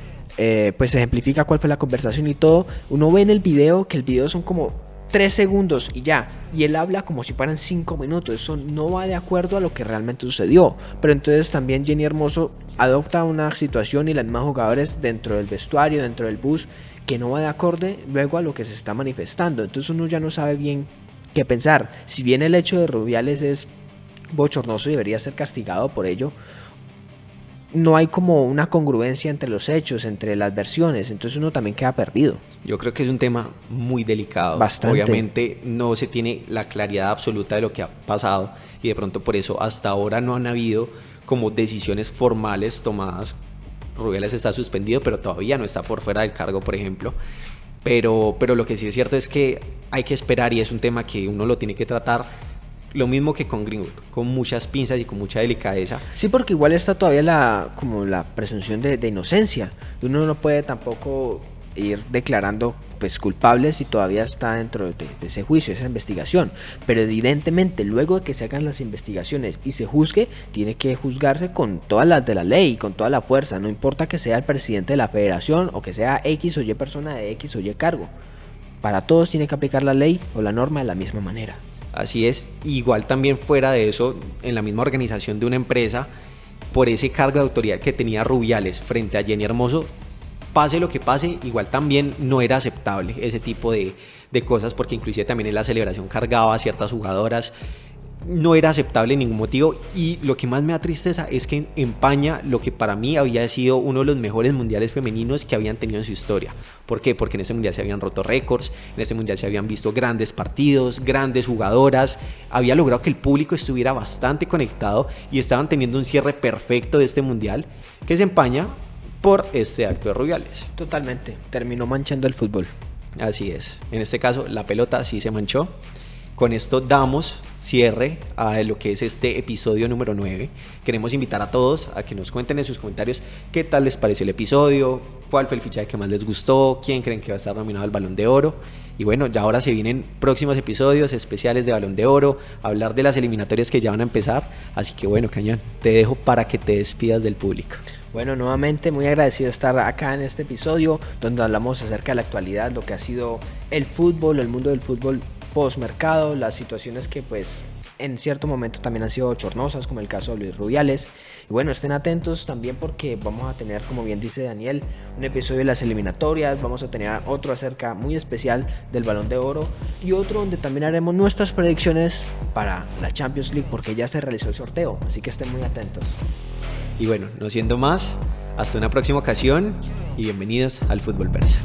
pues ejemplifica cuál fue la conversación y todo, uno ve en el video que el video son como 3 segundos y ya, y él habla como si fueran 5 minutos. Eso no va de acuerdo a lo que realmente sucedió. Pero entonces también Jenny Hermoso adopta una situación y las demás jugadores dentro del vestuario, dentro del bus, que no va de acorde luego a lo que se está manifestando. Entonces uno ya no sabe bien qué pensar. Si bien el hecho de Rubiales es bochornoso y debería ser castigado por ello, no hay como una congruencia entre los hechos, entre las versiones, entonces uno también queda perdido. Yo creo que es un tema muy delicado. Bastante. Obviamente no se tiene la claridad absoluta de lo que ha pasado y de pronto por eso hasta ahora no han habido como decisiones formales tomadas. Rubiales está suspendido, pero todavía no está por fuera del cargo, por ejemplo. Pero lo que sí es cierto es que hay que esperar y es un tema que uno lo tiene que tratar. Lo mismo que con Greenwood, con muchas pinzas y con mucha delicadeza. Sí, porque igual está todavía la presunción de inocencia. Uno no puede tampoco ir declarando pues culpable si todavía está dentro de ese juicio, esa investigación. Pero evidentemente luego de que se hagan las investigaciones y se juzgue, tiene que juzgarse con todas las de la ley, con toda la fuerza. No importa que sea el presidente de la federación o que sea X o Y persona de X o Y cargo. Para todos tiene que aplicar la ley o la norma de la misma manera. Así es, igual también fuera de eso, en la misma organización de una empresa, por ese cargo de autoridad que tenía Rubiales frente a Jenny Hermoso, pase lo que pase, igual también no era aceptable ese tipo de cosas, porque inclusive también en la celebración cargaba a ciertas jugadoras. No era aceptable en ningún motivo, y lo que más me da tristeza es que empaña lo que para mí había sido uno de los mejores mundiales femeninos que habían tenido en su historia. ¿Por qué? Porque en ese mundial se habían roto récords, en ese mundial se habían visto grandes partidos, grandes jugadoras, había logrado que el público estuviera bastante conectado y estaban teniendo un cierre perfecto de este mundial que se empaña por este acto de Rubiales. Totalmente, terminó manchando el fútbol. Así es, en este caso la pelota sí se manchó. Con esto damos cierre a lo que es este episodio número 9. Queremos invitar a todos a que nos cuenten en sus comentarios qué tal les pareció el episodio, cuál fue el fichaje que más les gustó, quién creen que va a estar nominado al Balón de Oro. Y bueno, ya ahora se vienen próximos episodios especiales de Balón de Oro, hablar de las eliminatorias que ya van a empezar. Así que bueno, Cañón, te dejo para que te despidas del público. Bueno, nuevamente muy agradecido de estar acá en este episodio donde hablamos acerca de la actualidad, lo que ha sido el fútbol, el mundo del fútbol postmercado, las situaciones que pues en cierto momento también han sido bochornosas, como el caso de Luis Rubiales. Y bueno, estén atentos también porque vamos a tener, como bien dice Daniel, un episodio de las eliminatorias, vamos a tener otro acerca muy especial del Balón de Oro y otro donde también haremos nuestras predicciones para la Champions League porque ya se realizó el sorteo, así que estén muy atentos. Y bueno, no siendo más, hasta una próxima ocasión y bienvenidos al Fútbol Persa.